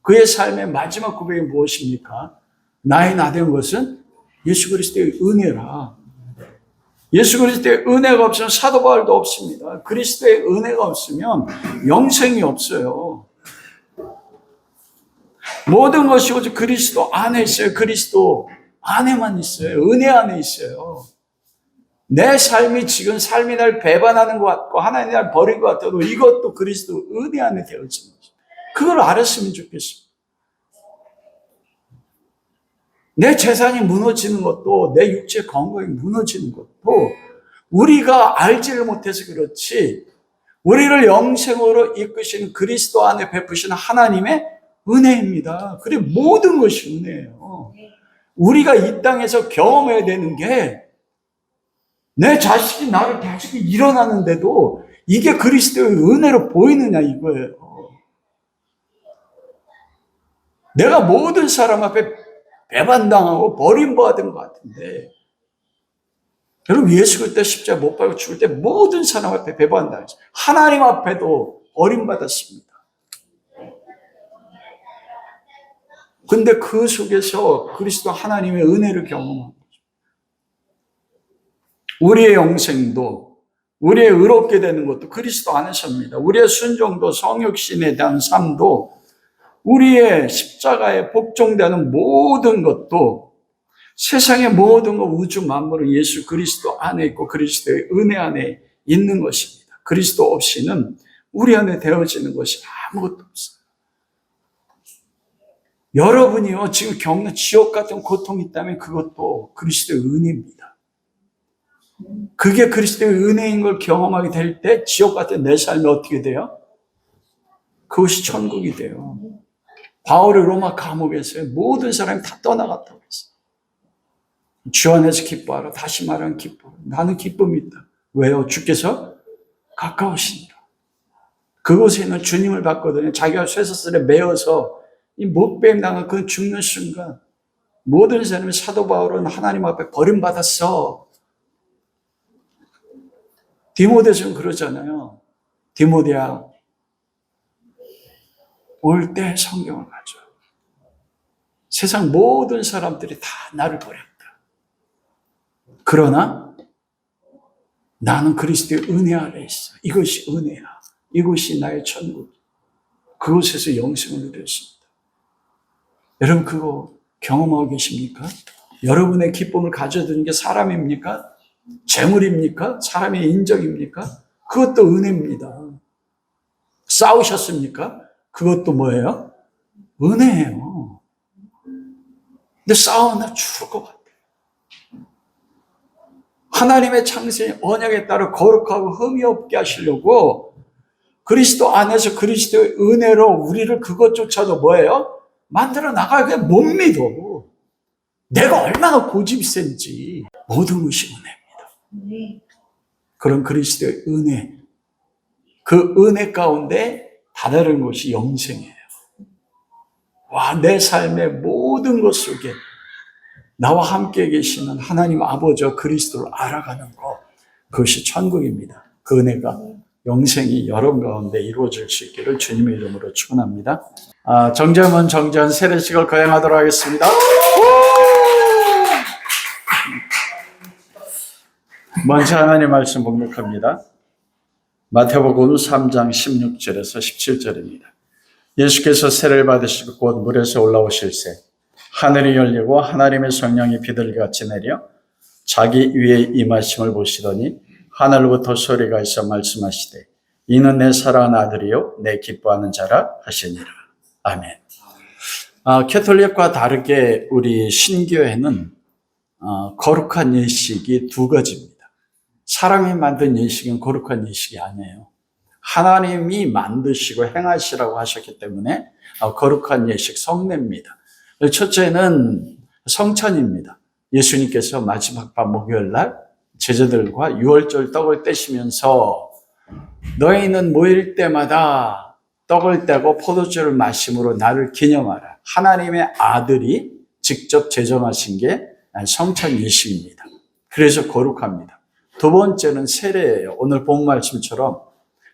그의 삶의 마지막 고백이 무엇입니까? 나의 나 된 것은 예수 그리스도의 은혜라. 예수 그리스도의 은혜가 없으면 사도 바울도 없습니다. 그리스도의 은혜가 없으면 영생이 없어요. 모든 것이 오직 그리스도 안에 있어요. 그리스도 안에만 있어요. 은혜 안에 있어요. 내 삶이 지금 삶이 날 배반하는 것 같고 하나님 날 버린 것 같아도 이것도 그리스도 은혜 안에 되어지는 거죠. 그걸 알았으면 좋겠습니다. 내 재산이 무너지는 것도, 내 육체 건강이 무너지는 것도 우리가 알지를 못해서 그렇지, 우리를 영생으로 이끄시는 그리스도 안에 베푸시는 하나님의 은혜입니다. 그리고 모든 것이 은혜예요. 우리가 이 땅에서 경험해야 되는 게, 내 자식이 나를 다시 일어나는데도 이게 그리스도의 은혜로 보이느냐 이거예요. 내가 모든 사람 앞에 배반당하고 버림받은 것 같은데, 여러분 예수 그때 십자가 못 박아 죽을 때 모든 사람 앞에 배반당했어요. 하나님 앞에도 버림받았습니다. 근데 그 속에서 그리스도 하나님의 은혜를 경험한 거죠. 우리의 영생도, 우리의 의롭게 되는 것도 그리스도 안에서입니다. 우리의 순종도, 성육신에 대한 삶도, 우리의 십자가에 복종되는 모든 것도, 세상의 모든 것, 우주 만물은 예수 그리스도 안에 있고 그리스도의 은혜 안에 있는 것입니다. 그리스도 없이는 우리 안에 되어지는 것이 아무것도 없어요. 여러분이요, 지금 겪는 지옥 같은 고통이 있다면 그것도 그리스도의 은혜입니다. 그게 그리스도의 은혜인 걸 경험하게 될 때 지옥 같은 내 삶이 어떻게 돼요? 그것이 천국이 돼요. 바울이 로마 감옥에서 모든 사람이 다 떠나갔다고 했어요. 주 안에서 기뻐하라. 다시 말하면 기뻐하라. 나는 기쁨이 있다. 왜요? 주께서 가까우시니라. 그곳에는 주님을 봤거든요. 자기가 쇠사슬에 매어서 이 목뱀 당한 그 죽는 순간 모든 사람이 사도 바울은 하나님 앞에 버림받았어. 디모데서는 그러잖아요. 디모데야, 올 때 성경을 가져. 세상 모든 사람들이 다 나를 버렸다. 그러나 나는 그리스도의 은혜 아래 있어. 이것이 은혜야. 이것이 나의 천국. 그곳에서 영생을 누렸습니다. 여러분 그거 경험하고 계십니까? 여러분의 기쁨을 가져드는 게 사람입니까? 재물입니까? 사람의 인정입니까? 그것도 은혜입니다. 싸우셨습니까? 그것도 뭐예요? 은혜예요. 근데 싸우나 죽을 것 같아요. 하나님의 창세 언약에 따라 거룩하고 흠이 없게 하시려고 그리스도 안에서 그리스도의 은혜로 우리를 그것조차도 뭐예요? 만들어 나가게 못 믿어. 내가 얼마나 고집이 센지. 모든 것이 은혜입니다. 그런 그리스도의 은혜, 그 은혜 가운데 다다른 것이 영생이에요. 와, 내 삶의 모든 것 속에 나와 함께 계시는 하나님 아버지와 그리스도를 알아가는 것, 그것이 천국입니다. 그 은혜가 영생이 여러분 가운데 이루어질 수 있기를 주님의 이름으로 축원합니다. 정죄문 정전 세례식을 거행하도록 하겠습니다. 먼저 하나님 말씀 봉독합니다. 마태복음 3장 16절에서 17절입니다. 예수께서 세례를 받으시고 곧 물에서 올라오실새 하늘이 열리고 하나님의 성령이 비둘기같이 내려 자기 위에 임하심을 보시더니 하늘로부터 소리가 있어 말씀하시되 이는 내 사랑하는 아들이요 내 기뻐하는 자라 하시니라. 아멘. 캐톨릭과 다르게 우리 신교회는 거룩한 예식이 두 가지입니다. 사람이 만든 예식은 거룩한 예식이 아니에요. 하나님이 만드시고 행하시라고 하셨기 때문에 거룩한 예식 성례입니다. 첫째는 성찬입니다. 예수님께서 마지막 밤 목요일날 제자들과 유월절 떡을 떼시면서 너희는 모일 때마다 떡을 떼고 포도주를 마심으로 나를 기념하라. 하나님의 아들이 직접 제정하신 게 성찬 예식입니다. 그래서 거룩합니다. 두 번째는 세례예요. 오늘 본 말씀처럼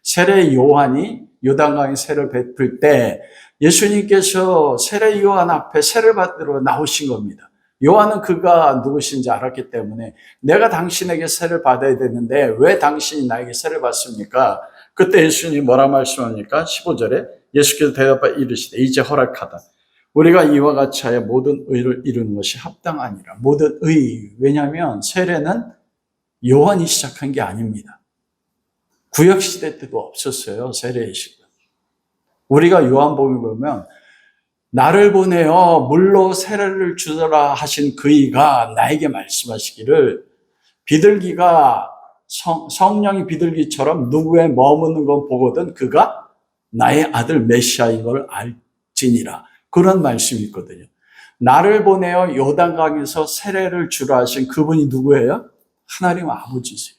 세례 요한이 요단강에 세례를 베풀 때 예수님께서 세례 요한 앞에 세례를 받으러 나오신 겁니다. 요한은 그가 누구신지 알았기 때문에 내가 당신에게 세례를 받아야 되는데 왜 당신이 나에게 세례를 받습니까? 그때 예수님이 뭐라 말씀합니까? 15절에 예수께서 대답하여 이르시되 이제 허락하다. 우리가 이와 같이 하여 모든 의를 이루는 것이 합당하니라. 모든 의. 왜냐하면 세례는 요한이 시작한 게 아닙니다. 구약시대 때도 없었어요. 세례의식은. 우리가 요한복음을 보면 나를 보내어 물로 세례를 주더라 하신 그이가 나에게 말씀하시기를 비둘기가 성령이 비둘기처럼 누구에 머무는 건 보거든 그가 나의 아들 메시아인 걸 알지니라. 그런 말씀이 있거든요. 나를 보내어 요단강에서 세례를 주라 하신 그분이 누구예요? 하나님 아버지세요.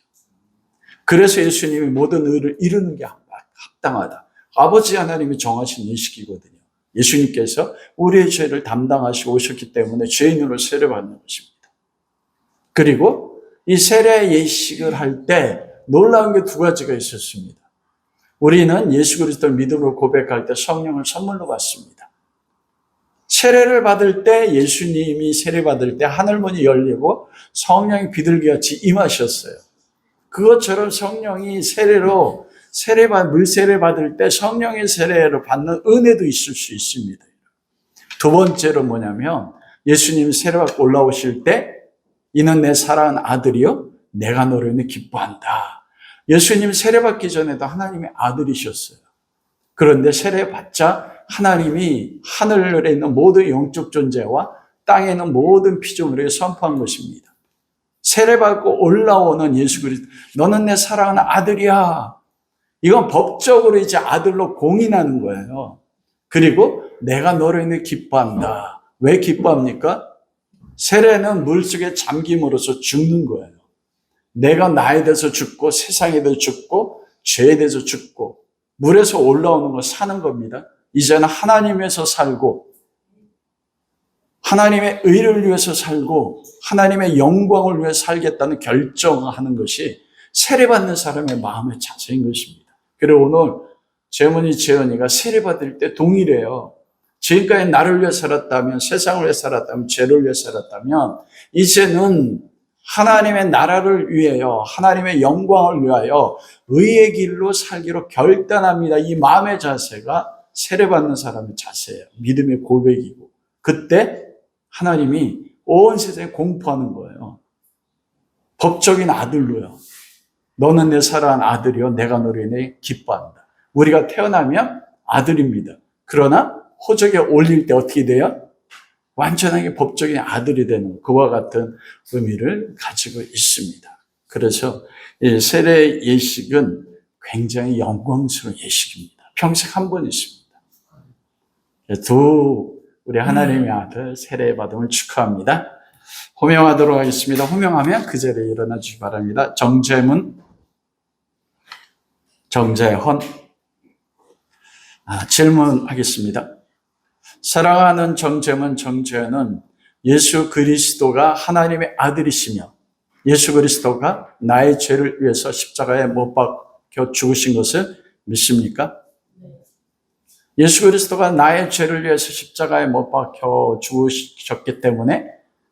그래서 예수님이 모든 의를 이루는 게 합당하다. 아버지 하나님이 정하신 예식이거든요. 예수님께서 우리의 죄를 담당하시고 오셨기 때문에 죄인으로 세례받는 것입니다. 그리고 이 세례 예식을 할 때 놀라운 게 두 가지가 있었습니다. 우리는 예수 그리스도를 믿음으로 고백할 때 성령을 선물로 받습니다. 세례를 받을 때 예수님이 세례 받을 때 하늘문이 열리고 성령이 비둘기같이 임하셨어요. 그것처럼 성령이 물세례 받을 때 성령의 세례를 받는 은혜도 있을 수 있습니다. 두 번째로 뭐냐면 예수님 세례 받고 올라오실 때 이는 내 사랑하는 아들이요 내가 너로 인해 기뻐한다. 예수님 세례 받기 전에도 하나님의 아들이셨어요. 그런데 세례받자 하나님이 하늘에 있는 모든 영적 존재와 땅에 있는 모든 피조물에게 선포한 것입니다. 세례받고 올라오는 예수 그리스도, 너는 내 사랑하는 아들이야. 이건 법적으로 이제 아들로 공인하는 거예요. 그리고 내가 너로 인해 기뻐한다. 왜 기뻐합니까? 세례는 물속에 잠김으로써 죽는 거예요. 내가 나에 대해서 죽고 세상에 대해서 죽고 죄에 대해서 죽고 물에서 올라오는 거 사는 겁니다. 이제는 하나님에서 살고 하나님의 의를 위해서 살고 하나님의 영광을 위해 살겠다는 결정하는 것이 세례받는 사람의 마음의 자세인 것입니다. 그리고 오늘 재문이 재현이가 세례받을 때 동일해요. 지금까지 나를 위해 살았다면, 세상을 위해 살았다면, 죄를 위해 살았다면 이제는 하나님의 나라를 위하여, 하나님의 영광을 위하여 의의 길로 살기로 결단합니다. 이 마음의 자세가 세례받는 사람의 자세예요. 믿음의 고백이고, 그때 하나님이 온 세상에 공포하는 거예요. 법적인 아들로요. 너는 내 사랑하는 아들이요, 내가 너로 인해 기뻐한다. 우리가 태어나면 아들입니다. 그러나 호적에 올릴 때 어떻게 돼요? 완전하게 법적인 아들이 되는 그와 같은 의미를 가지고 있습니다. 그래서 이 세례 예식은 굉장히 영광스러운 예식입니다. 평생 한 번 있습니다. 우리 하나님의 아들 세례 받음을 축하합니다. 호명하도록 하겠습니다. 호명하면 그 자리에 일어나 주시기 바랍니다. 정재문, 정재헌. 질문하겠습니다. 사랑하는 정재문, 정재헌은 예수 그리스도가 하나님의 아들이시며 예수 그리스도가 나의 죄를 위해서 십자가에 못 박혀 죽으신 것을 믿습니까? 예수 그리스도가 나의 죄를 위해서 십자가에 못 박혀 죽으셨기 때문에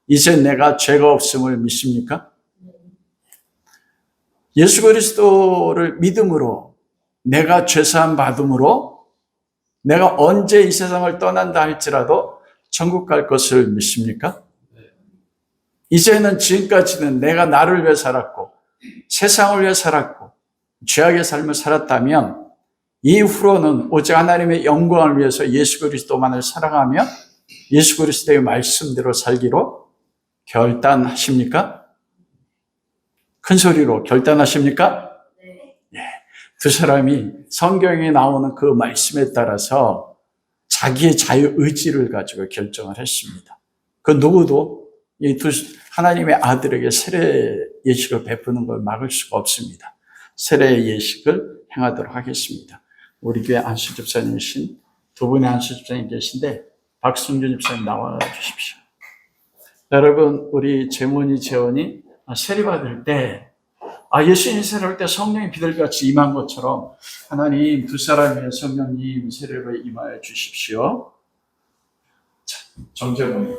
이제 내가 죄가 없음을 믿습니까? 예수 그리스도를 믿음으로 내가 죄사함 받음으로 내가 언제 이 세상을 떠난다 할지라도 천국 갈 것을 믿습니까? 이제는 지금까지는 내가 나를 위해 살았고 세상을 위해 살았고 죄악의 삶을 살았다면 이후로는 오직 하나님의 영광을 위해서 예수 그리스도만을 사랑하며 예수 그리스도의 말씀대로 살기로 결단하십니까? 큰 소리로 결단하십니까? 네. 두 사람이 성경에 나오는 그 말씀에 따라서 자기의 자유의지를 가지고 결정을 했습니다. 그 누구도 이 하나님의 아들에게 세례 예식을 베푸는 걸 막을 수가 없습니다. 세례 예식을 행하도록 하겠습니다. 우리 교회 안수 집사님이신 두 분의 안수 집사님 계신데 박승준 집사님 나와 주십시오. 여러분, 우리 재문이 재원이 세례받을 때 예수님 세례할 때 성령이 비둘기같이 임한 것처럼 하나님 두 사람의 성령님 세례를 임하여 주십시오. 정재문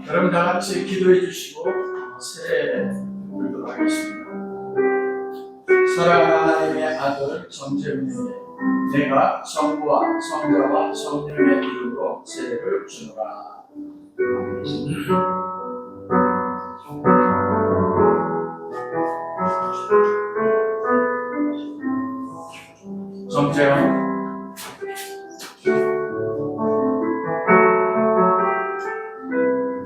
여러분 다 같이 기도해 주시고 세례 드리도록 하겠습니다. 사랑하는 하나님의 아들 정재문에게 내가 성부와 성자와 성령의 이름으로 세례를 주노라. 정재원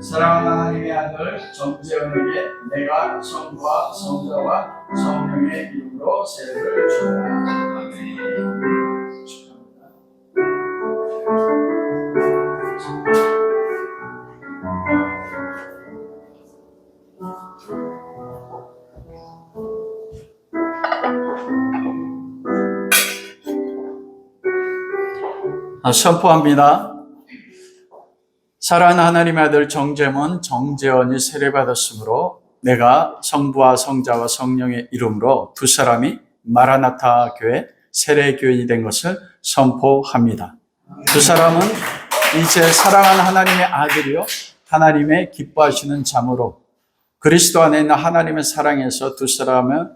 사랑하는 하나님의 아들 정재원에게 내가 성부와 성자와 성령의 이름으로 세례를 주노라. 선포합니다. 사랑하는 하나님의 아들 정재문, 정재원이 세례받았으므로 내가 성부와 성자와 성령의 이름으로 두 사람이 마라나타 교회 세례교인이 된 것을 선포합니다. 두 사람은 이제 사랑하는 하나님의 아들이요 하나님의 기뻐하시는 자므로 그리스도 안에 있는 하나님의 사랑에서 두 사람의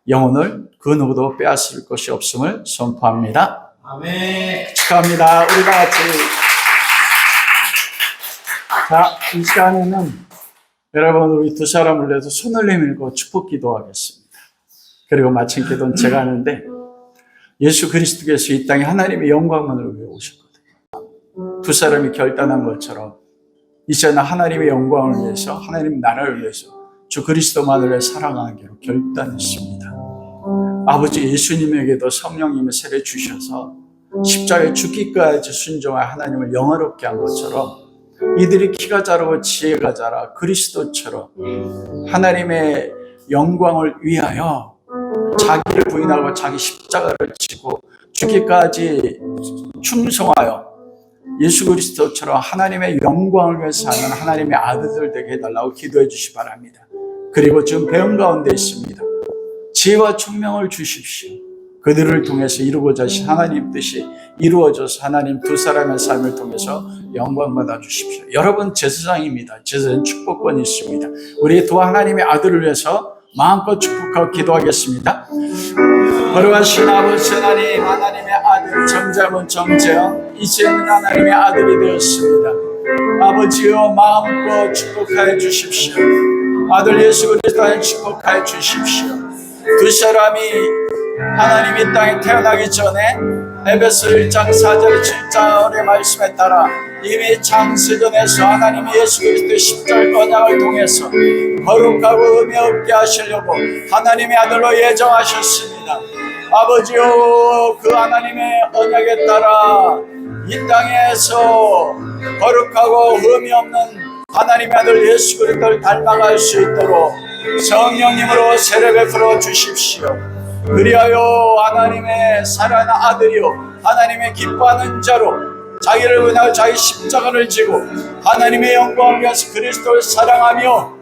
영혼을 그 누구도 빼앗을 것이 없음을 선포합니다. 아멘. 축하합니다. 우리 다 같이. 자, 이 시간에는 여러분, 우리 두 사람을 위해서 손을 내밀고 축복 기도하겠습니다. 그리고 마침 기도는 제가 하는데, 예수 그리스도께서 이 땅에 하나님의 영광만을 위해 오셨거든요. 두 사람이 결단한 것처럼 이제는 하나님의 영광을 위해서, 하나님 나라를 위해서 주 그리스도만을 위해 살아가기로 결단했습니다. 아버지 예수님에게도 성령님의 세례 주셔서 십자가에 죽기까지 순종하여 하나님을 영화롭게 한 것처럼 이들이 키가 자라고 지혜가 자라 그리스도처럼 하나님의 영광을 위하여 자기를 부인하고 자기 십자가를 지고 죽기까지 충성하여 예수 그리스도처럼 하나님의 영광을 위해서 사는 하나님의 아들들 되게 해달라고 기도해 주시기 바랍니다. 그리고 지금 배움 가운데 있습니다. 지혜와 총명을 주십시오. 그들을 통해서 이루고자 하신 하나님 뜻이 이루어져서 하나님 두 사람의 삶을 통해서 영광 받아 주십시오. 여러분 제사장입니다. 제사장 축복권이 있습니다. 우리 두 하나님의 아들을 위해서 마음껏 축복하고 기도하겠습니다. 거룩하신 아버지 하나님, 하나님의 아들 정자문 정재현 이제는 하나님의 아들이 되었습니다. 아버지여 마음껏 축복하여 주십시오. 아들 예수 그리스도를 축복하여 주십시오. 두 사람이 하나님 이 땅에 태어나기 전에 에베소 1장 4절 7절의 말씀에 따라 이미 창세전에서 하나님 예수 그리스도의 십자가 언약을 통해서 거룩하고 의미 없게 하시려고 하나님의 아들로 예정하셨습니다. 아버지요 그 하나님의 언약에 따라 이 땅에서 거룩하고 의미 없는 하나님의 아들 예수 그리스도를 닮아갈 수 있도록 성령님으로 세례 베풀어 주십시오. 그리하여 하나님의 사랑하는 아들이요 하나님의 기뻐하는 자로 자기를 위하여 자기 십자가를 지고 하나님의 영광을 위해서 그리스도를 사랑하며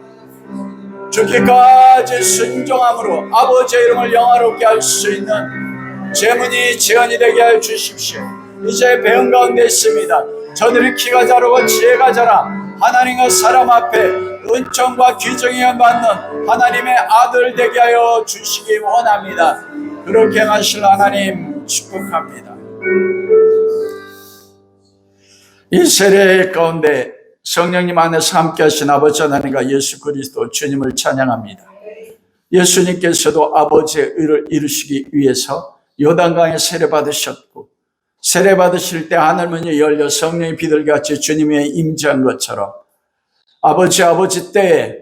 죽기까지 순종함으로 아버지의 이름을 영화롭게 할 수 있는 재문이 재현이 되게 하여 주십시오. 이제 배운 가운데 있습니다. 저들이 키가 자라고 지혜가 자라 하나님과 사람 앞에 은총과 귀정이 받는 하나님의 아들 되게 하여 주시기 원합니다. 그렇게 하실 하나님 축복합니다. 이 세례 가운데 성령님 안에서 함께 하신 아버지 하나님과 예수 그리스도 주님을 찬양합니다. 예수님께서도 아버지의 의를 이루시기 위해서 요단강에 세례 받으셨고 세례 받으실 때 하늘문이 열려 성령이 비둘기같이 주님의 임재한 것처럼 아버지 때에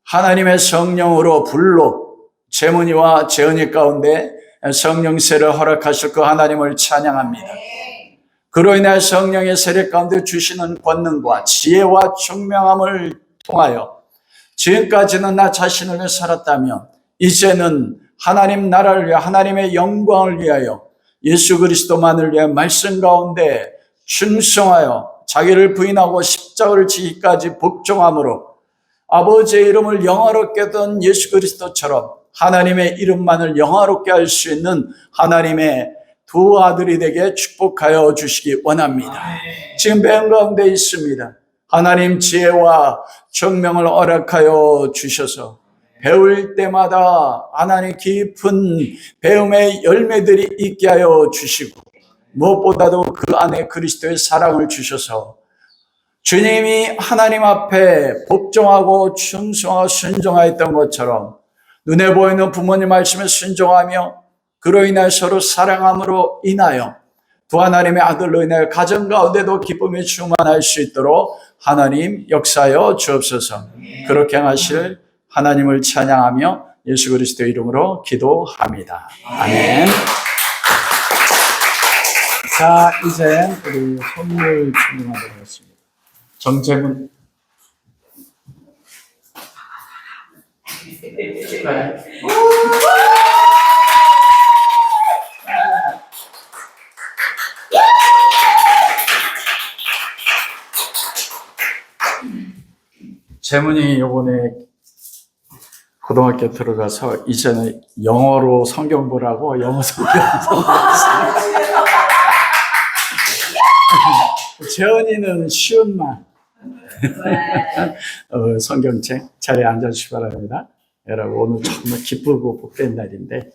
하나님의 성령으로 불로 재문이와 재언이 가운데 성령 세례를 허락하실 그 하나님을 찬양합니다. 그로 인해 성령의 세례 가운데 주시는 권능과 지혜와 총명함을 통하여 지금까지는 나 자신을 위해 살았다면 이제는 하나님 나라를 위해 하나님의 영광을 위하여 예수 그리스도만을 위해 말씀 가운데 충성하여 자기를 부인하고 십자가를 지기까지 복종함으로 아버지의 이름을 영화롭게 하던 예수 그리스도처럼 하나님의 이름만을 영화롭게 할 수 있는 하나님의 두 아들이 되게 축복하여 주시기 원합니다. 지금 배움 가운데 있습니다. 하나님 지혜와 총명을 허락하여 주셔서 배울 때마다 하나님 깊은 배움의 열매들이 있게 하여 주시고 무엇보다도 그 안에 그리스도의 사랑을 주셔서 주님이 하나님 앞에 복종하고 충성하고 순종하였던 것처럼 눈에 보이는 부모님 말씀에 순종하며 그로 인하여 서로 사랑함으로 인하여 두 하나님의 아들로 인하여 가정 가운데도 기쁨이 충만할 수 있도록 하나님 역사하여 주옵소서. 그렇게 하실 하나님을 찬양하며 예수 그리스도의 이름으로 기도합니다. 아멘. 자, 이제 우리 선물 준비하도록 하겠습니다. 정재문. 재문이 요번에 고등학교 들어가서 이제는 영어로 성경 보라고 영어 성경 보았습니다. 재은이는 쉬운 말 성경책 자리에 앉아주시기 바랍니다. 여러분 오늘 정말 기쁘고 복된 날인데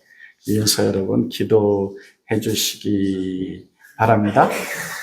위해서 여러분 기도해 주시기 바랍니다.